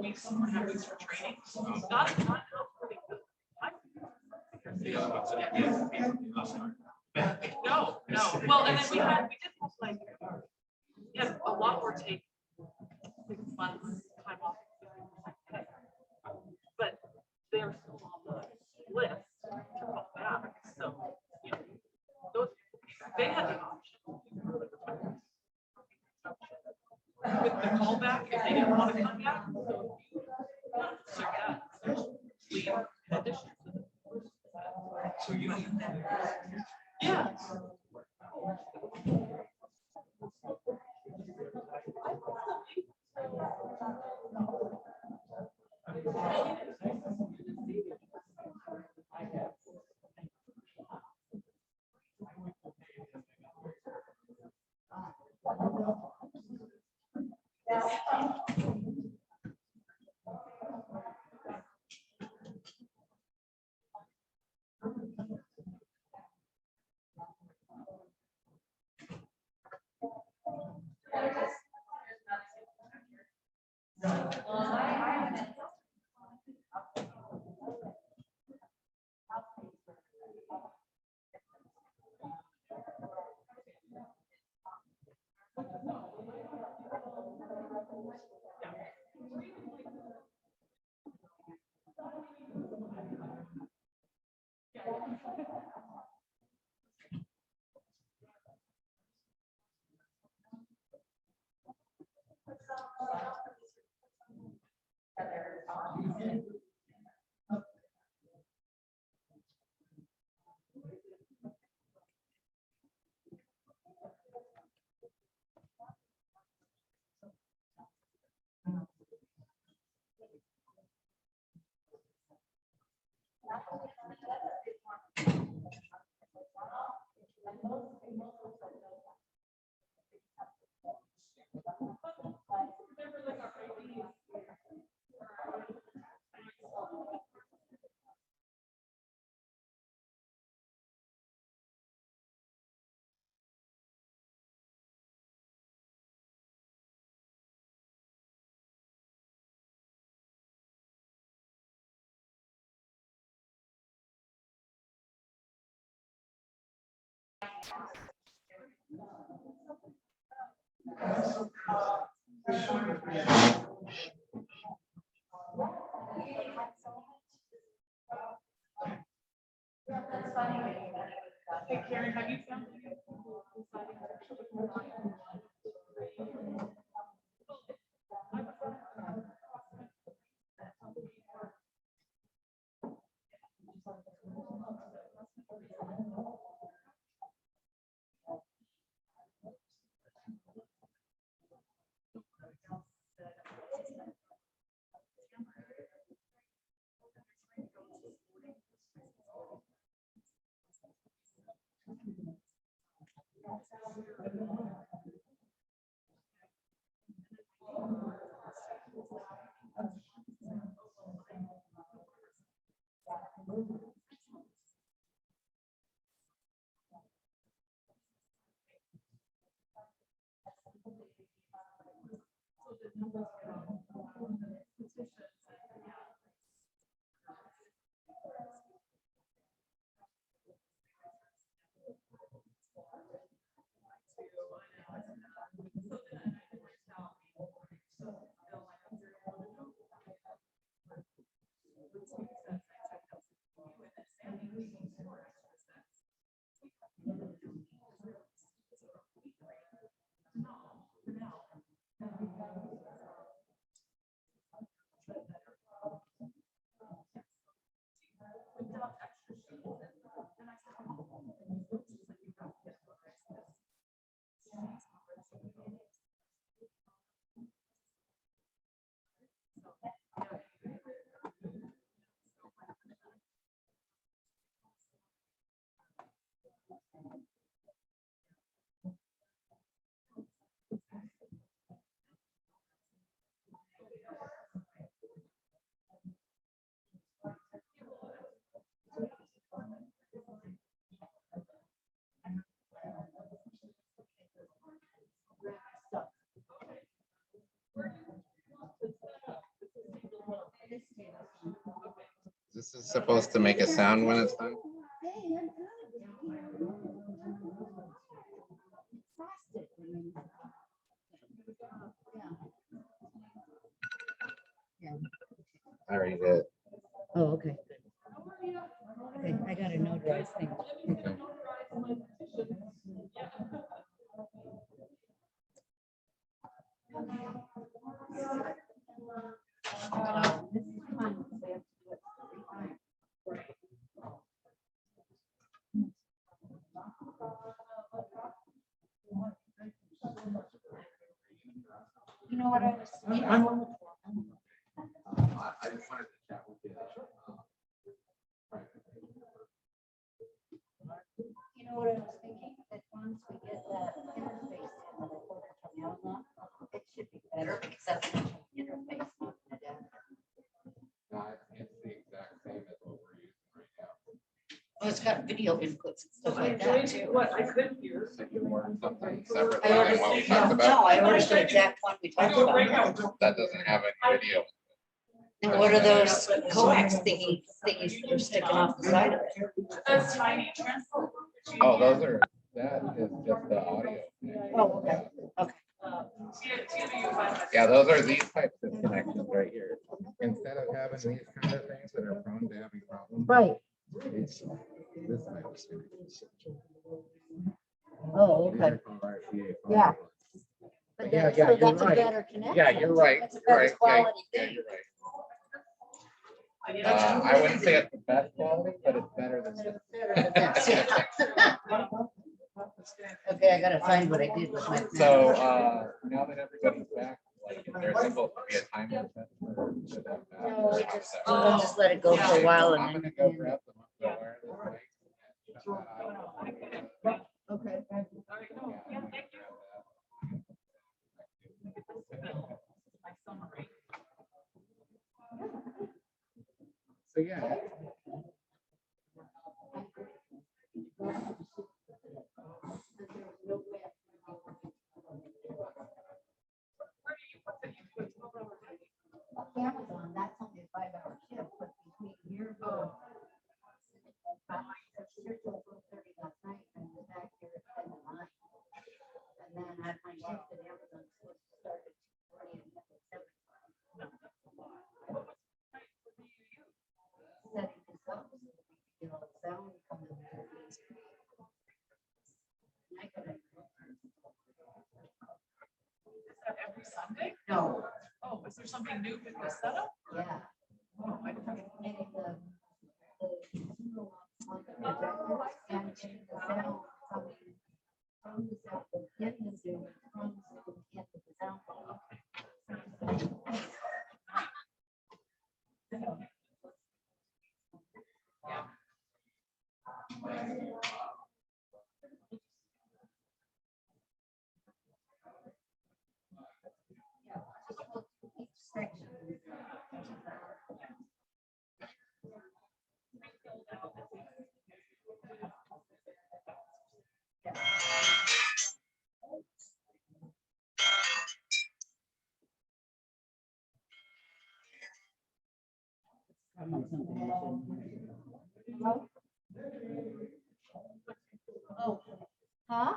weeks and half weeks for training. Not really good. The other ones that I get, No, no. Well, and then we did have like, we had a lot more take 6 months time off. But they're still on the list to come back, so, you know, those, they had the option. With the callback, if they didn't want to come back, so yeah, leave in addition to the. so you. Yeah. Hey, Karen, have you found any? This is supposed to make a sound when it's done. I already did. Oh, okay. Okay, I got a notarized thing. Okay. You know what I was? I just wanted to chat with you. You know what I was thinking? That once we get that interface in the recorder from Amazon, it should be better because that's an interface, not an adapter. It's the exact same as what we're using right now. Oh, it's got video inputs and stuff like that too. What I could hear. So you ordered something separate I than ordered, what we talked no, about? I ordered the exact one we talked about. That doesn't have any video. And what are those coax thingies that are sticking off the side of it? That's tiny transfer. Oh, those are, that is just the audio. Oh, okay, okay. Yeah, those are these types of connections right here. Instead of having these kind of things that are prone to having problems. Right. It's this type of connection. Oh, These okay. are called RCA phone Yeah. calls. But Yeah, that's, yeah, so you're that's a right. better connection. Yeah, you're right. That's a You're better right. Yeah, quality yeah, thing. you're right. I wouldn't say it's the best quality, but it's better than this. Better than this, yeah. Okay, I gotta find what I did with my. So now that everybody's back, like, is there supposed to be a time limit for them? No, we'll just let it go for a while I'm and gonna then. go grab the wireless mic. Okay. So yeah. Amazon, that's only a 5-hour shift, but between here. Here till 4:30 last night and was back here at 10 to 9. And then I had my shift at Amazon supposed to start at 2:40 and end at 7. Setting this up so that we can get all the sound coming through. And I couldn't. Is that every Sunday? No. Oh, is there something new with this setup? Yeah. Oh, I didn't. Getting the on the projector and getting the sound coming from the sound in the Zoom, from Zoom into the sound. Huh?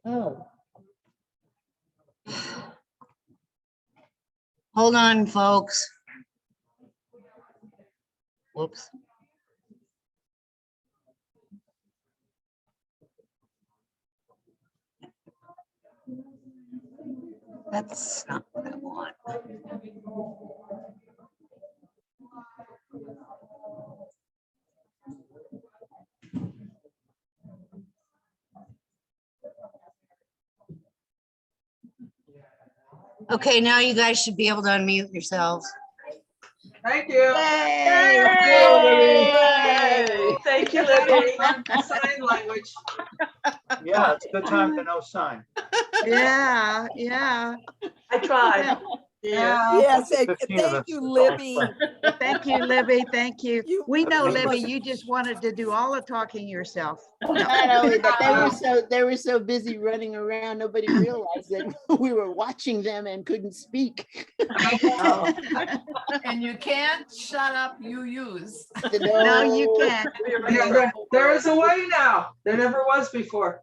Oh. Hold on, folks. Whoops. That's not what I want. Okay, now you guys should be able to unmute yourselves. Thank you. Yay! Yay! Thank you, Libby. Sign language. Yeah, it's a good time to know sign. Yeah, yeah. I tried. Yes, thank you, Libby. Thank you, Libby. Thank you. We know, Libby, you just wanted to do all the talking yourself. Not only that, they were so busy running around, nobody realized that we were watching them and couldn't speak. And you can't shut up UUs. No, you can't. There is a way now. There never was before.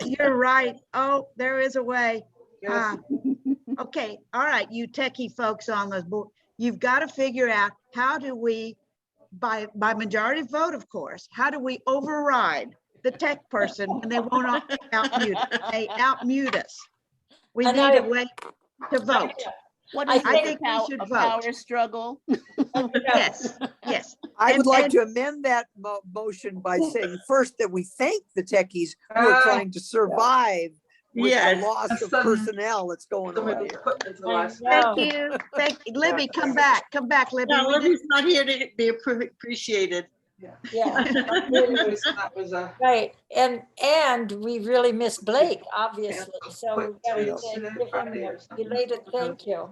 You're right. Oh, there is a way. Okay, all right, you techie folks on the board, you've got to figure out how do we, by majority vote, of course, how do we override the tech person when they won't outmute us? We need a way to vote. What is I think we should vote. Power struggle. Yes, yes. I would like to amend that motion by saying first that we thank the techies who are trying to survive with the loss of personnel that's going on here. Thank you. Libby, come back, Libby. No, Libby's not here to be appreciated. Yeah. Right. And we really miss Blake, obviously. So we gotta give him a belated thank you.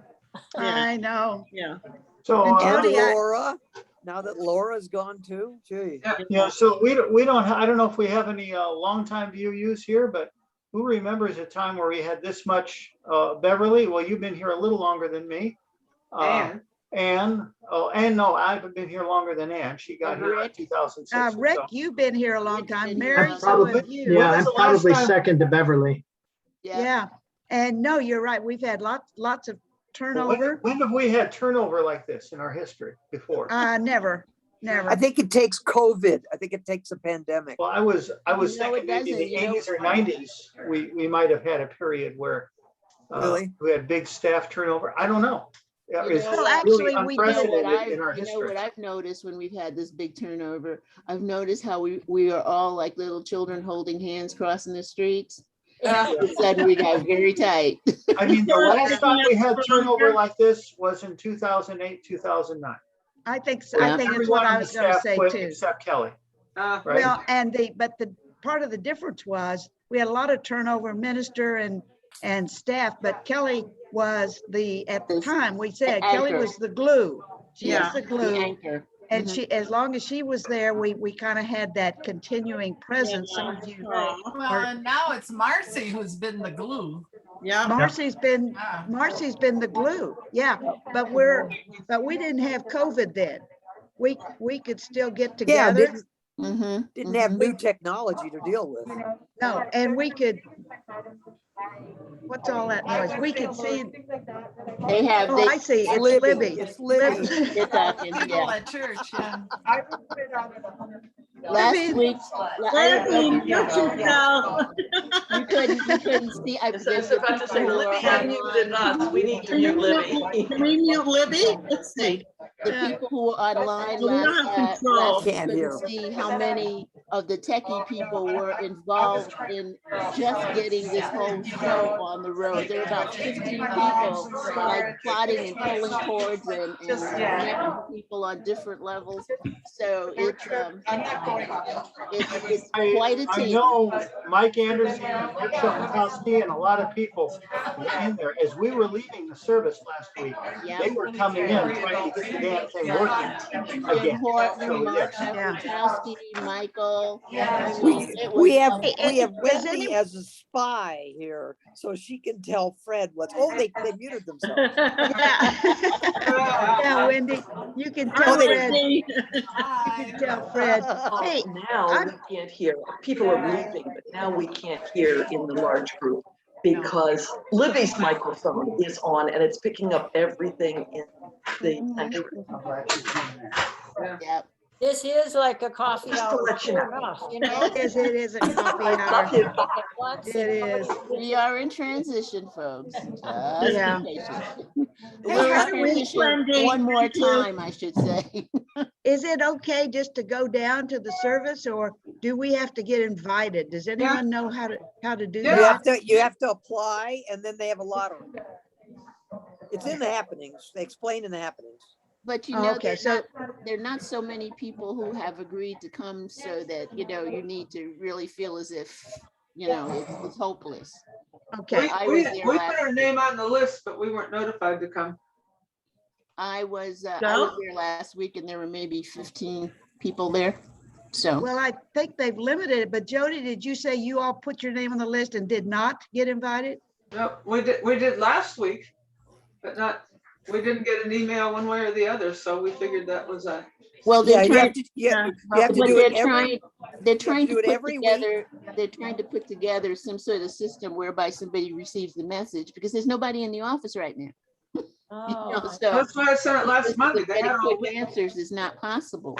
I know. Yeah. So and Laura, now that Laura's gone too, gee. Yeah. So we don't. I don't know if we have any longtime VUUs here, but who remembers a time where we had this much? Beverly, well, you've been here a little longer than me. Anne, no, I've been here longer than Anne. She got here in 2006. Rick, you've been here a long time. Mary, so have you. Yeah, I'm probably second to Beverly. Yeah, and no, you're right. We've had lots of turnover. When have we had turnover like this in our history before? Never. I think it takes COVID. I think it takes a pandemic. Well, I was thinking maybe in the 80s or 90s, we might have had a period where we had big staff turnover. I don't know. It's Actually, really unprecedented in our you know history. what I've noticed when we've had this big turnover, I've noticed how we are all like little children holding hands crossing the streets. All of a sudden we got very tight. I mean, the last time we had turnover like this was in 2008, 2009. I think so. I think it's what I was going to say too. Except Kelly. Right? Well, but the part of the difference was we had a lot of turnover, minister and staff, but Kelly was at the time we said Kelly was the glue. She was the glue. The anchor. And she, as long as she was there, we kind of had that continuing presence. Some of you. Well, and now it's Marcy who's been the glue. Yeah. Marcy's been the glue. Yeah. But we didn't have COVID then. We could still get together. Didn't have new technology to deal with. No, and we could. What's all that noise? We could see. They have. Oh, I see. It's Libby. It's Libby. They're talking. People at church. Yeah. Last week, you couldn't see. I was about to say, Libby had muted us. We need to mute Libby. Can we mute Libby? Let's see. The people who were online last couldn't see how many of the techie people were involved in just getting this whole show on the road. There were about 15 people like plotting and pulling cords and connecting people on different levels. So it's quite a team. I know Mike Anderson, Rick Shopakowski, and a lot of people in there. As we were leaving the service last week, they were coming in trying to get the damn thing working again. Michael. We have Wendy as a spy here, so she can tell Fred what's, oh, they muted themselves. Yeah, Wendy, you can tell Fred. You can tell Fred. Hey, Now we can't hear. People are leaving, but now we can't hear in the large group because Libby's microphone is on and it's picking up everything in the sanctuary. Yep. This is like a coffee Just to hour. let you know. Sure enough, you know? it is a coffee hour. It is. We are in transition, folks. Just Yeah. be patient. Hey, We're how in do we- transition one more time, I should say. Is it okay just to go down to the service, or do we have to get invited? Does anyone know how to do that? You have to apply, and then they have a lottery. It's in the happenings. They explain in the happenings. But you Oh, know, okay, there are not so many people who have agreed to come, so that, you know, you need to really feel as if, you know, it's hopeless. Okay. I We was there put last our name on the list, but we weren't notified to come. I was there last week, and there were maybe 15 people there. So. Well, I think they've limited it, but Jody, did you say you all put your name on the list and did not get invited? No, we did last week, but we didn't get an email one way or the other, so we figured that was a. Well, they're you have to do it they're trying to put together, they're trying to put together some sort of system whereby somebody receives the message, because there's nobody in the office right now. Oh, so that's why I sent it last Monday. They had all quick answers is not possible.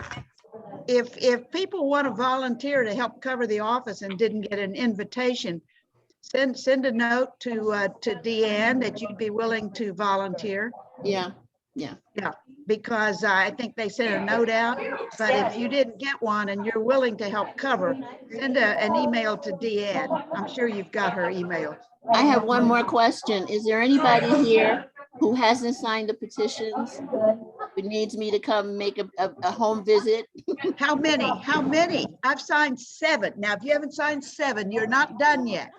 If people want to volunteer to help cover the office and didn't get an invitation, send a note to Deanne that you'd be willing to volunteer. Yeah. Because I think they sent a note out, but if you didn't get one and you're willing to help cover, send an email to Deanne. I'm sure you've got her email. I have one more question. Is there anybody here who hasn't signed the petitions, who needs me to come make a home visit? How many? How many? I've signed 7. Now, if you haven't signed 7, you're not done yet.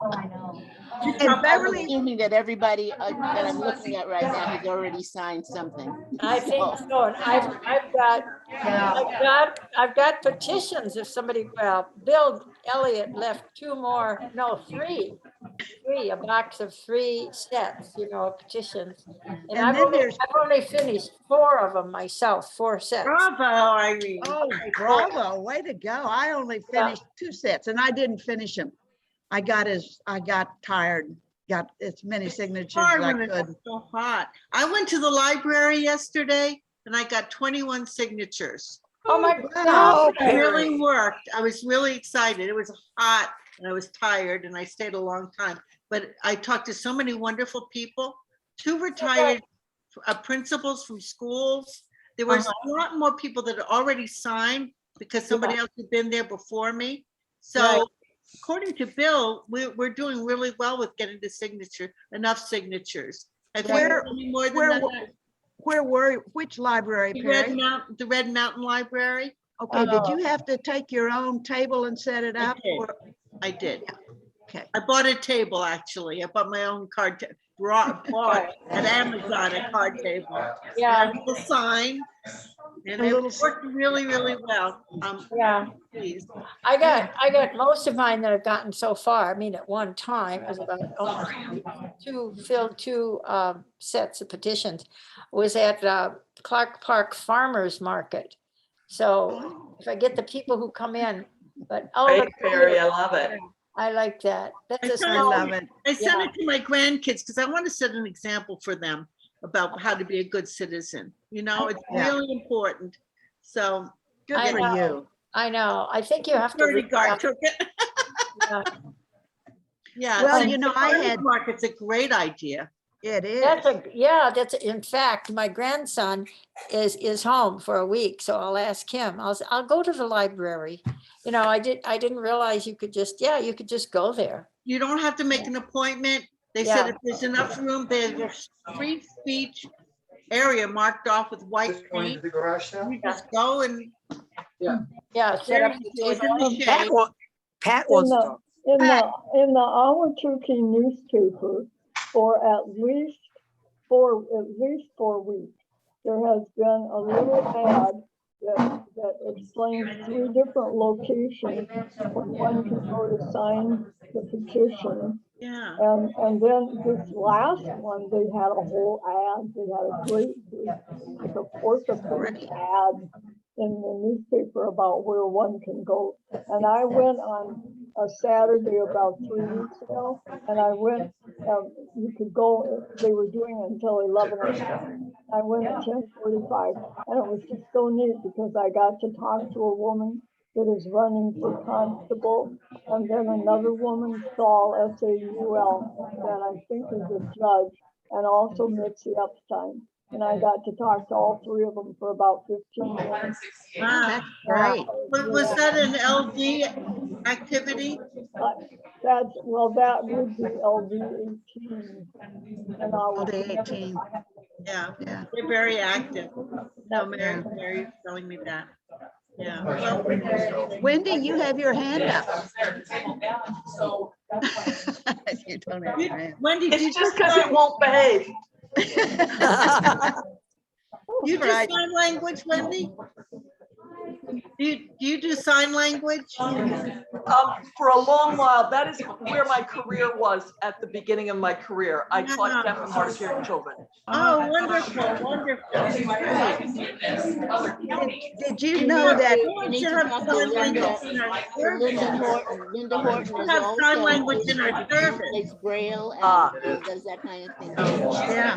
Oh, I know. And Beverly, I'm assuming that everybody that I'm looking at right now has already signed something. I think so. And I've got petitions. If somebody, well, Bill Elliott left 3, a box of 3 sets, you know, petitions. And I've only finished 4 of them myself, 4 sets. Bravo, Irene. oh, bravo, way to go. I only finished 2 sets and I didn't finish them. I got tired, got as many signatures as I could. It's so hot. I went to the library yesterday and I got 21 signatures. Oh my God. It really worked. I was really excited. It was hot and I was tired and I stayed a long time. But I talked to so many wonderful people, 2 retired principals from schools. There was a lot more people that had already signed because somebody else had been there before me. So according to Bill, we're doing really well with getting the enough signatures. I think more than that. Which library, Perry? The Red Mountain Library. Okay, did you have to take your own table and set it up? I did. Okay. I bought a table, actually. I bought my own card table. Bought at Amazon a card table. Yeah. And a little sign. And it worked really, really well. Pleased. I got most of mine that I've gotten so far. I mean, at one time, it was about two sets of petitions. Was at Clark Park Farmers Market. So if I get the people who come in, but Perry, I love it. I like that. I love it. I sent it to my grandkids because I want to set an example for them about how to be a good citizen. You know, it's really important. So good for you. I know. I think you have to. Took it. Yeah. Well, you know, I had market's a great idea. It is. That's in fact, my grandson is home for a week, so I'll ask him. I'll go to the library. You know, I didn't realize you could just go there. You don't have to make an appointment. They said if there's enough room, there's a free speech area marked off with white paint. You just go and set up the table. Pat wants to talk. In the Ahwatukee newspaper for at least 4 weeks, there has been a little ad that explains 3 different locations where one can go to sign the petition. Yeah. And then this last one, they had a whole ad. They had a great, like a fourth or fifth ad in the newspaper about where one can go. And I went on a Saturday about 3 weeks ago, and I went, you could go, they were doing it until 11 a.m. I went at 10:45, and it was just so neat because I got to talk to a woman that is running for constable, and then another woman, Saul, S-A-U-L, that I think is a judge, and also Mitzi Epstein. And I got to talk to all three of them for about 15 minutes. Wow, that's great. Was that an LD activity? That would be LD 18. And LD 18. Yeah, they're very active. No, Mary's telling me that. Yeah. Well, Wendy, you have your hand up. You don't have your hand. Wendy, it's just because it won't behave. You do sign language, Wendy? Do you do sign language? For a long while, that is where my career was at the beginning of my career. I taught deaf and hard of hearing children. Oh, wonderful, wonderful. Did you know that? You need to talk to Linda Horton is have also sign language in our service. plays Braille and does that kind of thing. Yeah,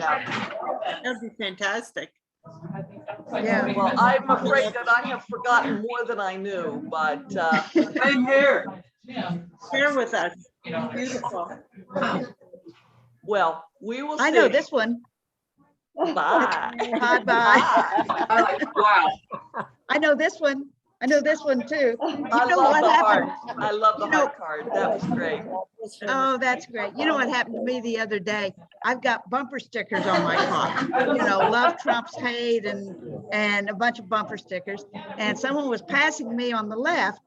that'd be fantastic. Yeah. Well, I'm afraid that I have forgotten more than I knew, but same here. Share with us. Beautiful. Well, we will see. I know this one. Bye. Bye bye. Wow. I know this one. I know this one too. I love the heart. I love the heart card. That was great. Oh, that's great. You know what happened to me the other day? I've got bumper stickers on my car. You know, love trumps hate and a bunch of bumper stickers. And someone was passing me on the left,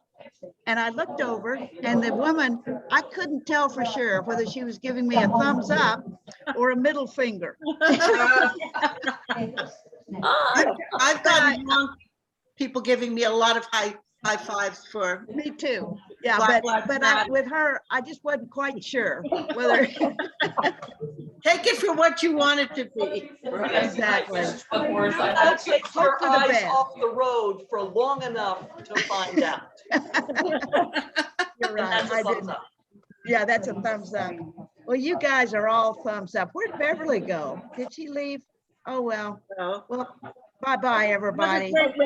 and I looked over, and the woman, I couldn't tell for sure whether she was giving me a thumbs up or a middle finger. I've gotten people giving me a lot of high fives for me too. Yeah, Black but with her, I just wasn't quite sure whether. Take it for what you want it to be. Exactly. I'll take your eyes off the road for long enough to find out. You're right. I didn't. Yeah, that's a thumbs up. Well, you guys are all thumbs up. Where'd Beverly go? Did she leave? Oh, well. Well, bye-bye, everybody. Happy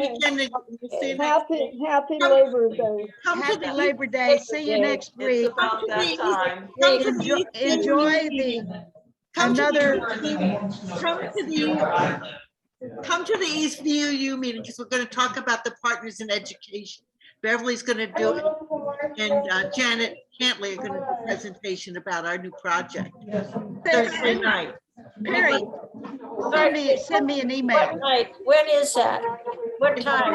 Labor Day. Happy Labor Day. See you next week. Enjoy Come to the East VUU meeting because we're going to talk about the partners in education. Beverly's going to do it, and Janet Cantley are going to do a presentation about our new project Thursday night. Mary, send me an email. What night? When is that? What time?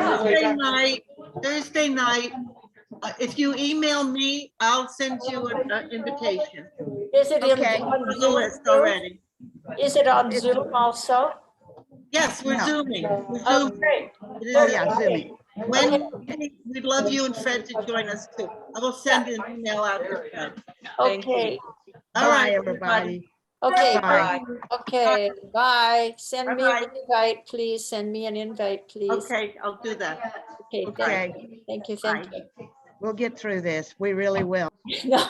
Thursday night. If you email me, I'll send you an invitation. Is it on the list already? Is it on Zoom also? Yes, we're zooming. Oh, great. Zooming. We'd love you and Fred to join us too. I will send an email out to Fred. Okay. All right, everybody. Okay, Bye. Okay, bye. Send me an invite, please. Send me an invite, please. Okay, I'll do that. Okay, Okay. Thank you. We'll get through this. We really will. No.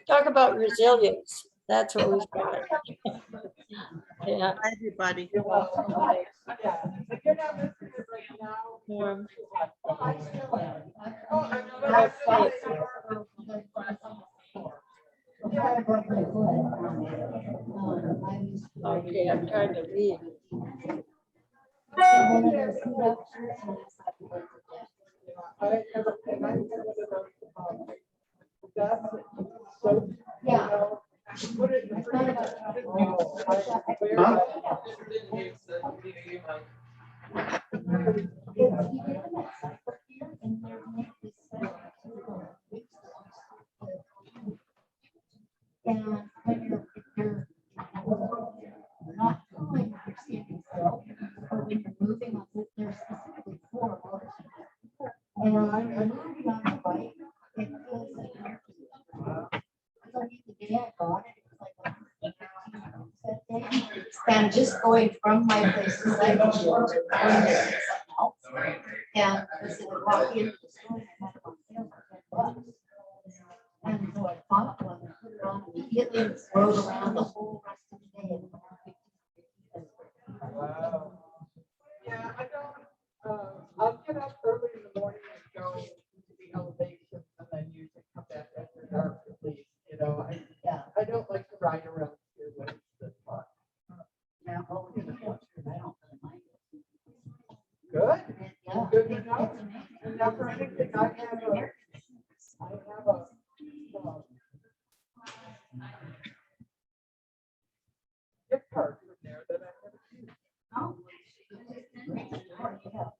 Talk about resilience. That's what we've got. Yeah. Bye, everybody. Okay, I'm trying to read. And when you're not pulling, you're standing still, or when you're moving, there's specifically 4 modes. And when you're moving on the bike, it feels like you're just going from my place to cycle shop, going to get something else. And I said, I walked into the store and I had it on sale for $10. And so I bought one and put it on immediately and rode around the whole rest of the day. Wow. Yeah, I don't, I'll get up early in the morning and go to the elevations and then usually come back after dark at least, you know, I don't like to ride around here when it's this hot. Yeah, oh, I don't really mind it. Good. Yeah. Good to know. And now for anything, I have a gift card from there that I never used.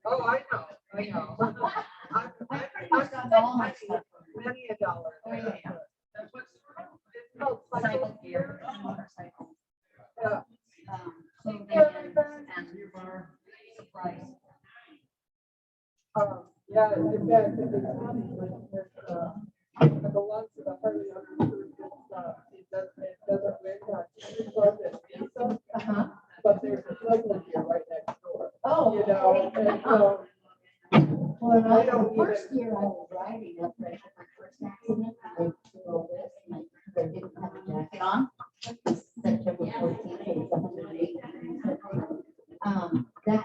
Oh, I know. I've spent many a dollar. It's called Cycle Gear. Yeah. Yeah, in fact, it's funny when it belongs to the Harley Underground stuff. It doesn't win but there's a Cycle Gear right next door. Oh, you know, and so well, I don't the first year I was riding up there, my first accident, I did all this, and I didn't have a jacket on. September 14th, it was 108 degrees, I think. That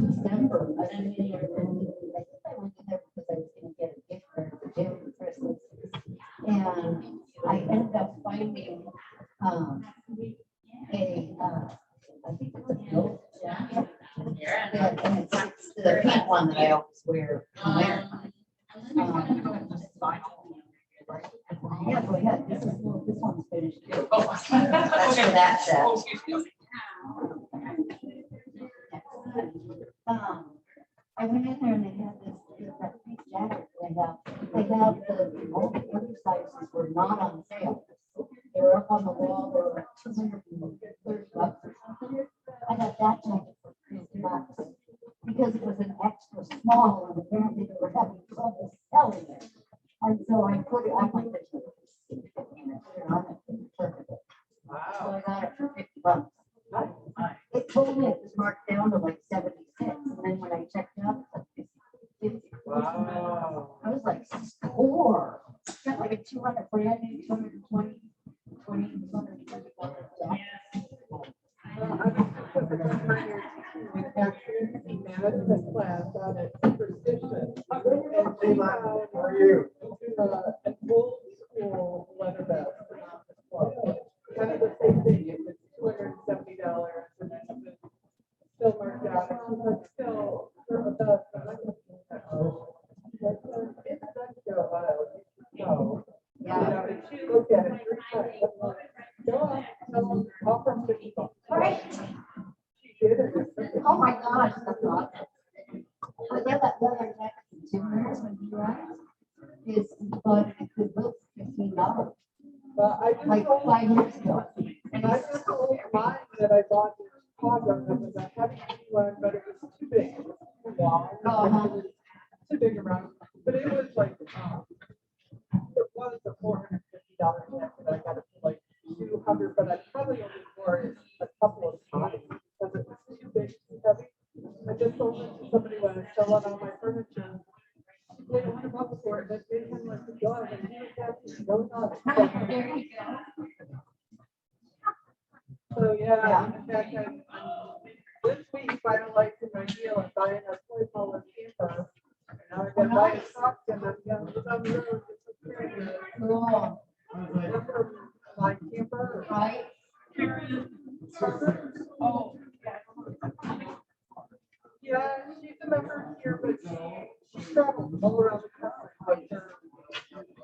December, I didn't think I went in there because I was going to get a gift card for Jim for Christmas. And I ended up finding I think it's a goat jacket. And it's the pink one that I always wear. Yeah, go ahead. This one's finished. That's for that set. I went in there and they had that pink jacket. They have all the other sizes were not on sale. They were up on the wall. They were like $230 or something. I got that jacket for $50 because it was an extra small and apparently they were having trouble selling it. And so I put it, I'm like, so I got it for $50. It told me it was marked down to like 76, and then when I checked out, it was like 50. Wow. I was like, score. Got like a 200 brand new 220 management class out at Superstition. And they found an old school leather vest. Kind of the same thing. It was $270 and then it was still marked out. And she was still for a vest. It does go a while. So, yeah. You know, and she looked at it 3 times. Go up, tell them, offer $50. Right. She did it. Oh my gosh, that's awesome. But yeah, that leather jacket, Jim, when he rides, is but it could look $15. Like 5 years ago. And I just told mine that I bought in Chicago that was a heavy one, but it was too big. It was too long. It was too big around. But it was like, it was a $450 jacket. I got it for like $200, but I probably only wore it a couple of times because it was too big, too heavy. I just sold it to somebody when I was selling all my furniture. She paid $100 for it, but they didn't like the dog, and he was happy to go nuts. So yeah, in fact, this week finalizing my deal and buying a toy color camper. Now I got to buy a truck and I'm going to on the road. Cool. Remember my camper? Right. Oh, yeah, she's a member here, but she travels all around the country. Like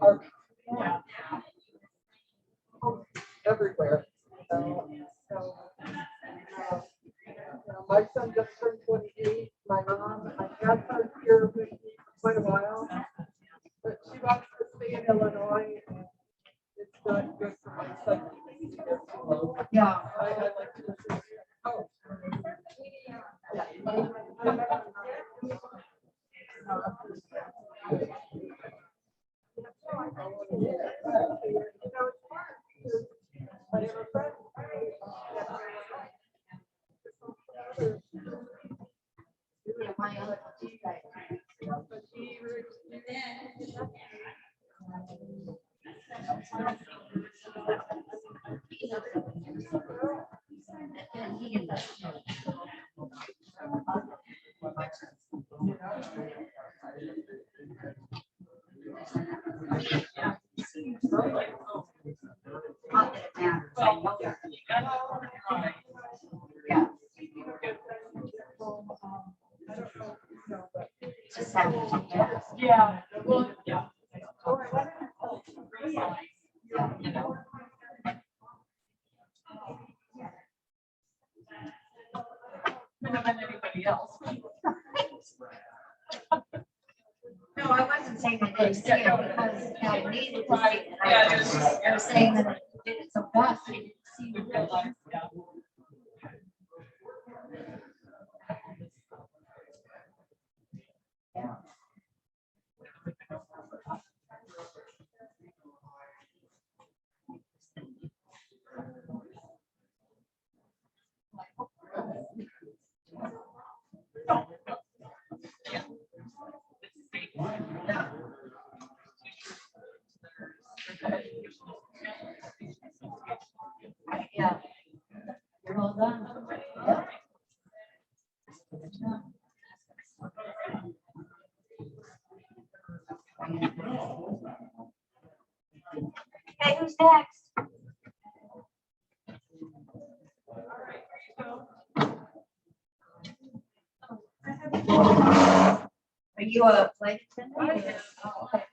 her, everywhere. My son just turned 28. My mom, I had her here with me for quite a while, but she wants to stay in Illinois. It's not good for my son. Yeah. I like to listen. Oh. my other. Yeah. Well, yeah. Better than anybody else. No, I wasn't saying that it's here because I needed to see it. Yeah, I was saying that it's a bus. I didn't see it. Yeah. You're all done. Yeah. Okay, who's next? Are you a flight attendant? Oh, okay.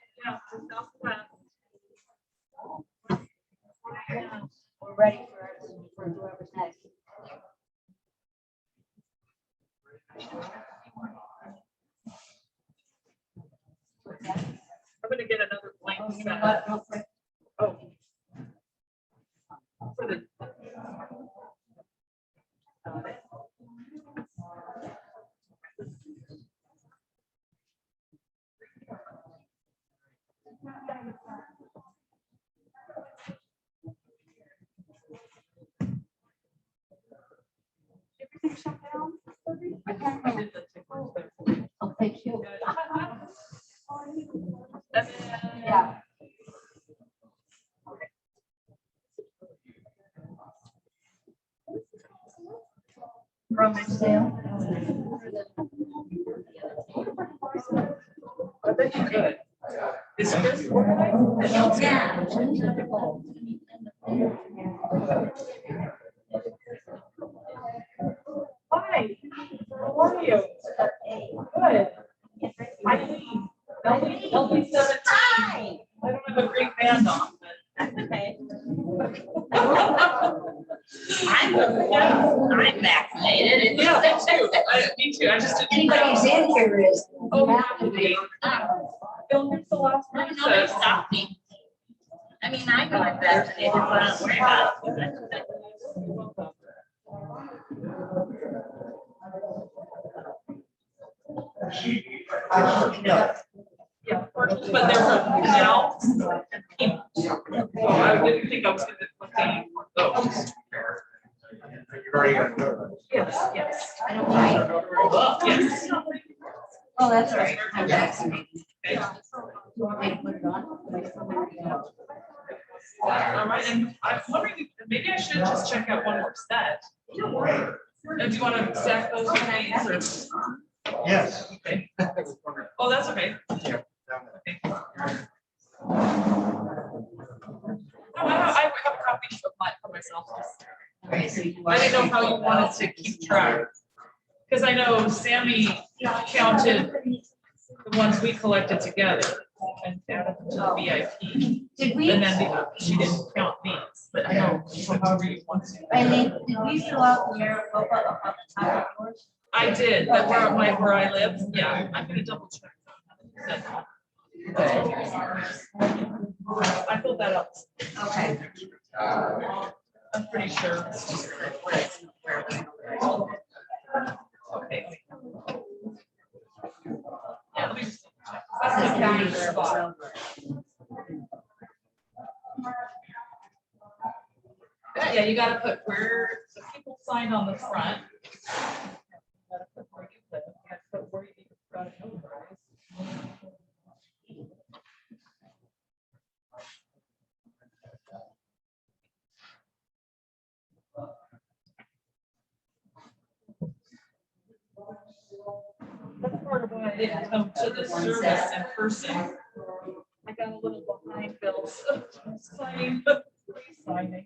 We're ready for whoever's next. I'm gonna get another blank Oh, you know set. what, real quick? Oh. For the. Everything shut down? Oh, thank you. And then, Yeah. Rummage sale. I bet you could. Is Chris organized? Yeah. Hi, how are you? Good. Eileen, LB 17. I don't have a great band on, but. Okay. I'm vaccinated. Yeah, me too. Me too. I just didn't. Anybody who's in here is. Oh, have to be. Don't get the last one. Nobody stopped me. I mean, I know I'm vaccinated, but I don't worry about it. Yeah, but they're from now. So I didn't think I was gonna look at any more of those. Yes, yes. I don't mind. Yes. Oh, that's all right. I'm vaccinated. You want me to put it on? All right, and I'm wondering, maybe I should just check out one more set. And do you want to stack those with these or? Yes. Okay. Oh, that's okay. Yeah. Okay. I have a copy of mine for myself. Okay, so I didn't know how you wanted to keep track. Because I know Sammy counted the ones we collected together and added them to the VIP. Did we? And then she didn't count these, but I know however you want to. Eileen, did we fill out the Maricopa up on the top of yours? I did, but where I live, yeah, I'm gonna double check. I filled that up. Okay. I'm pretty sure. It's just where okay. Yeah, let me just check. That's the county spot. Yeah, you gotta put where the people signed on the front. You gotta put where you live. You gotta put where you part of why I didn't come to the service in person. I got a little behind Bill, so signing, signing.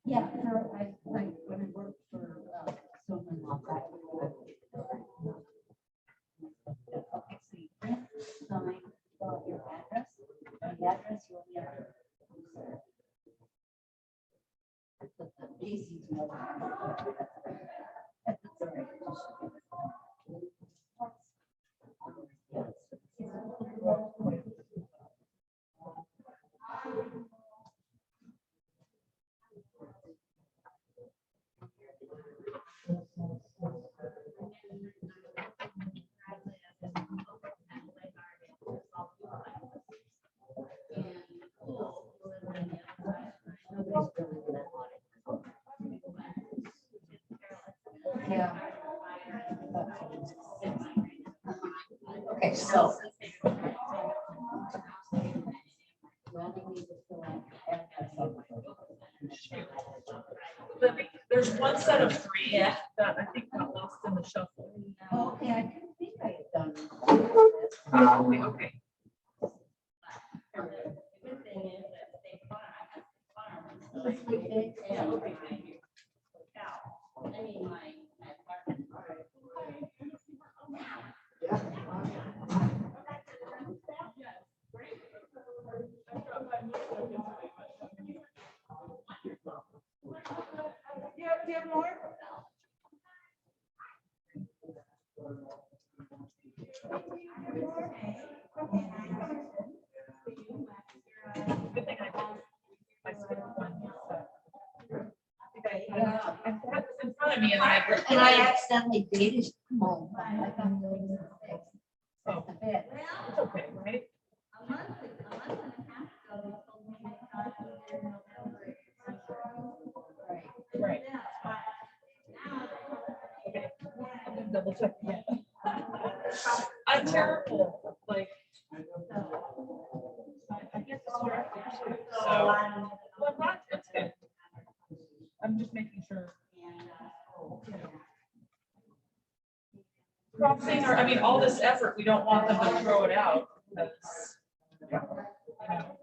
Yeah, no, I when I worked for someone like that. Okay, so you print, sign, your address, and the address you only have to. Put the Casey's mail. That's all right. Yeah. Okay, so. There's one set of three that I think got lost in the shuffle. Okay, I didn't think I had done. Okay. Yeah, do you have more? In front of me and I. And I accidentally dated home. Oh, it's okay, right? Right. Okay. I'm gonna double check again. I'm terrible, like. I get distracted too, so. Well, that's good. I'm just making sure. Crossing, or, I mean, all this effort, we don't want them to throw it out. Because, you know.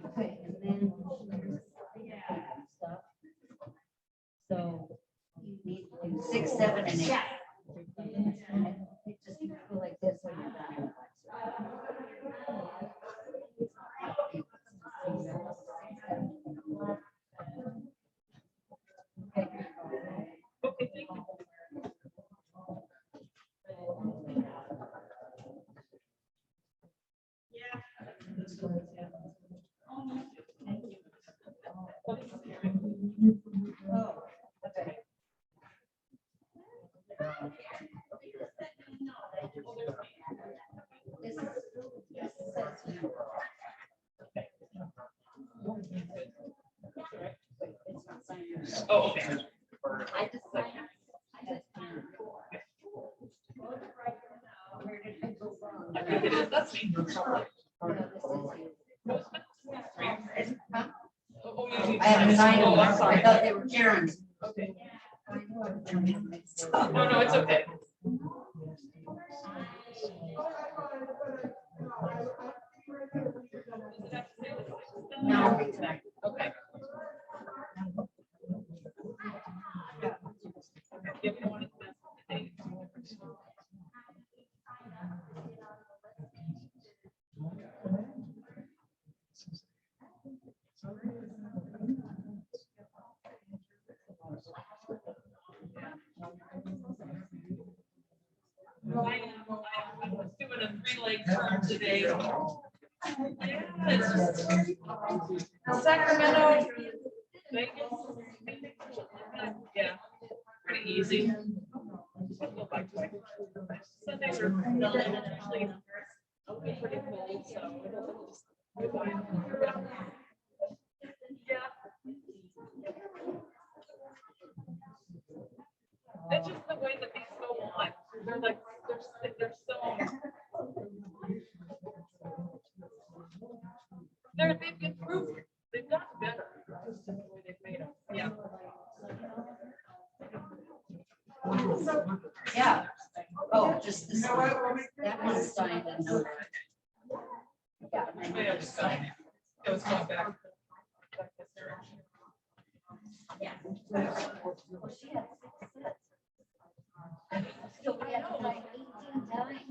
Okay, and then stuff. So you need to do 6, 7, and 8. It just go like this when you're done. Okay, thank you. Oh, okay. I just signed. I think it is, that's me. I have 9 Oh, of I'm them. sorry. I thought they were Karen's. Okay. No, no, it's okay. No. Okay. I was doing a 3-leg turn today. Yeah, it's Sacramento, Vegas. Yeah, pretty easy. Sundays are done actually. Pretty cold, so we're fine. Yeah. They're like, they're so. They've improved, they've gotten better. The way they've made them, yeah. Yeah. Oh, just this one. That one's signed and notarized. Yeah. Yeah, just sign it. It was going back. Yeah. Well, she had 6 sets. Still, we had to like 18 times.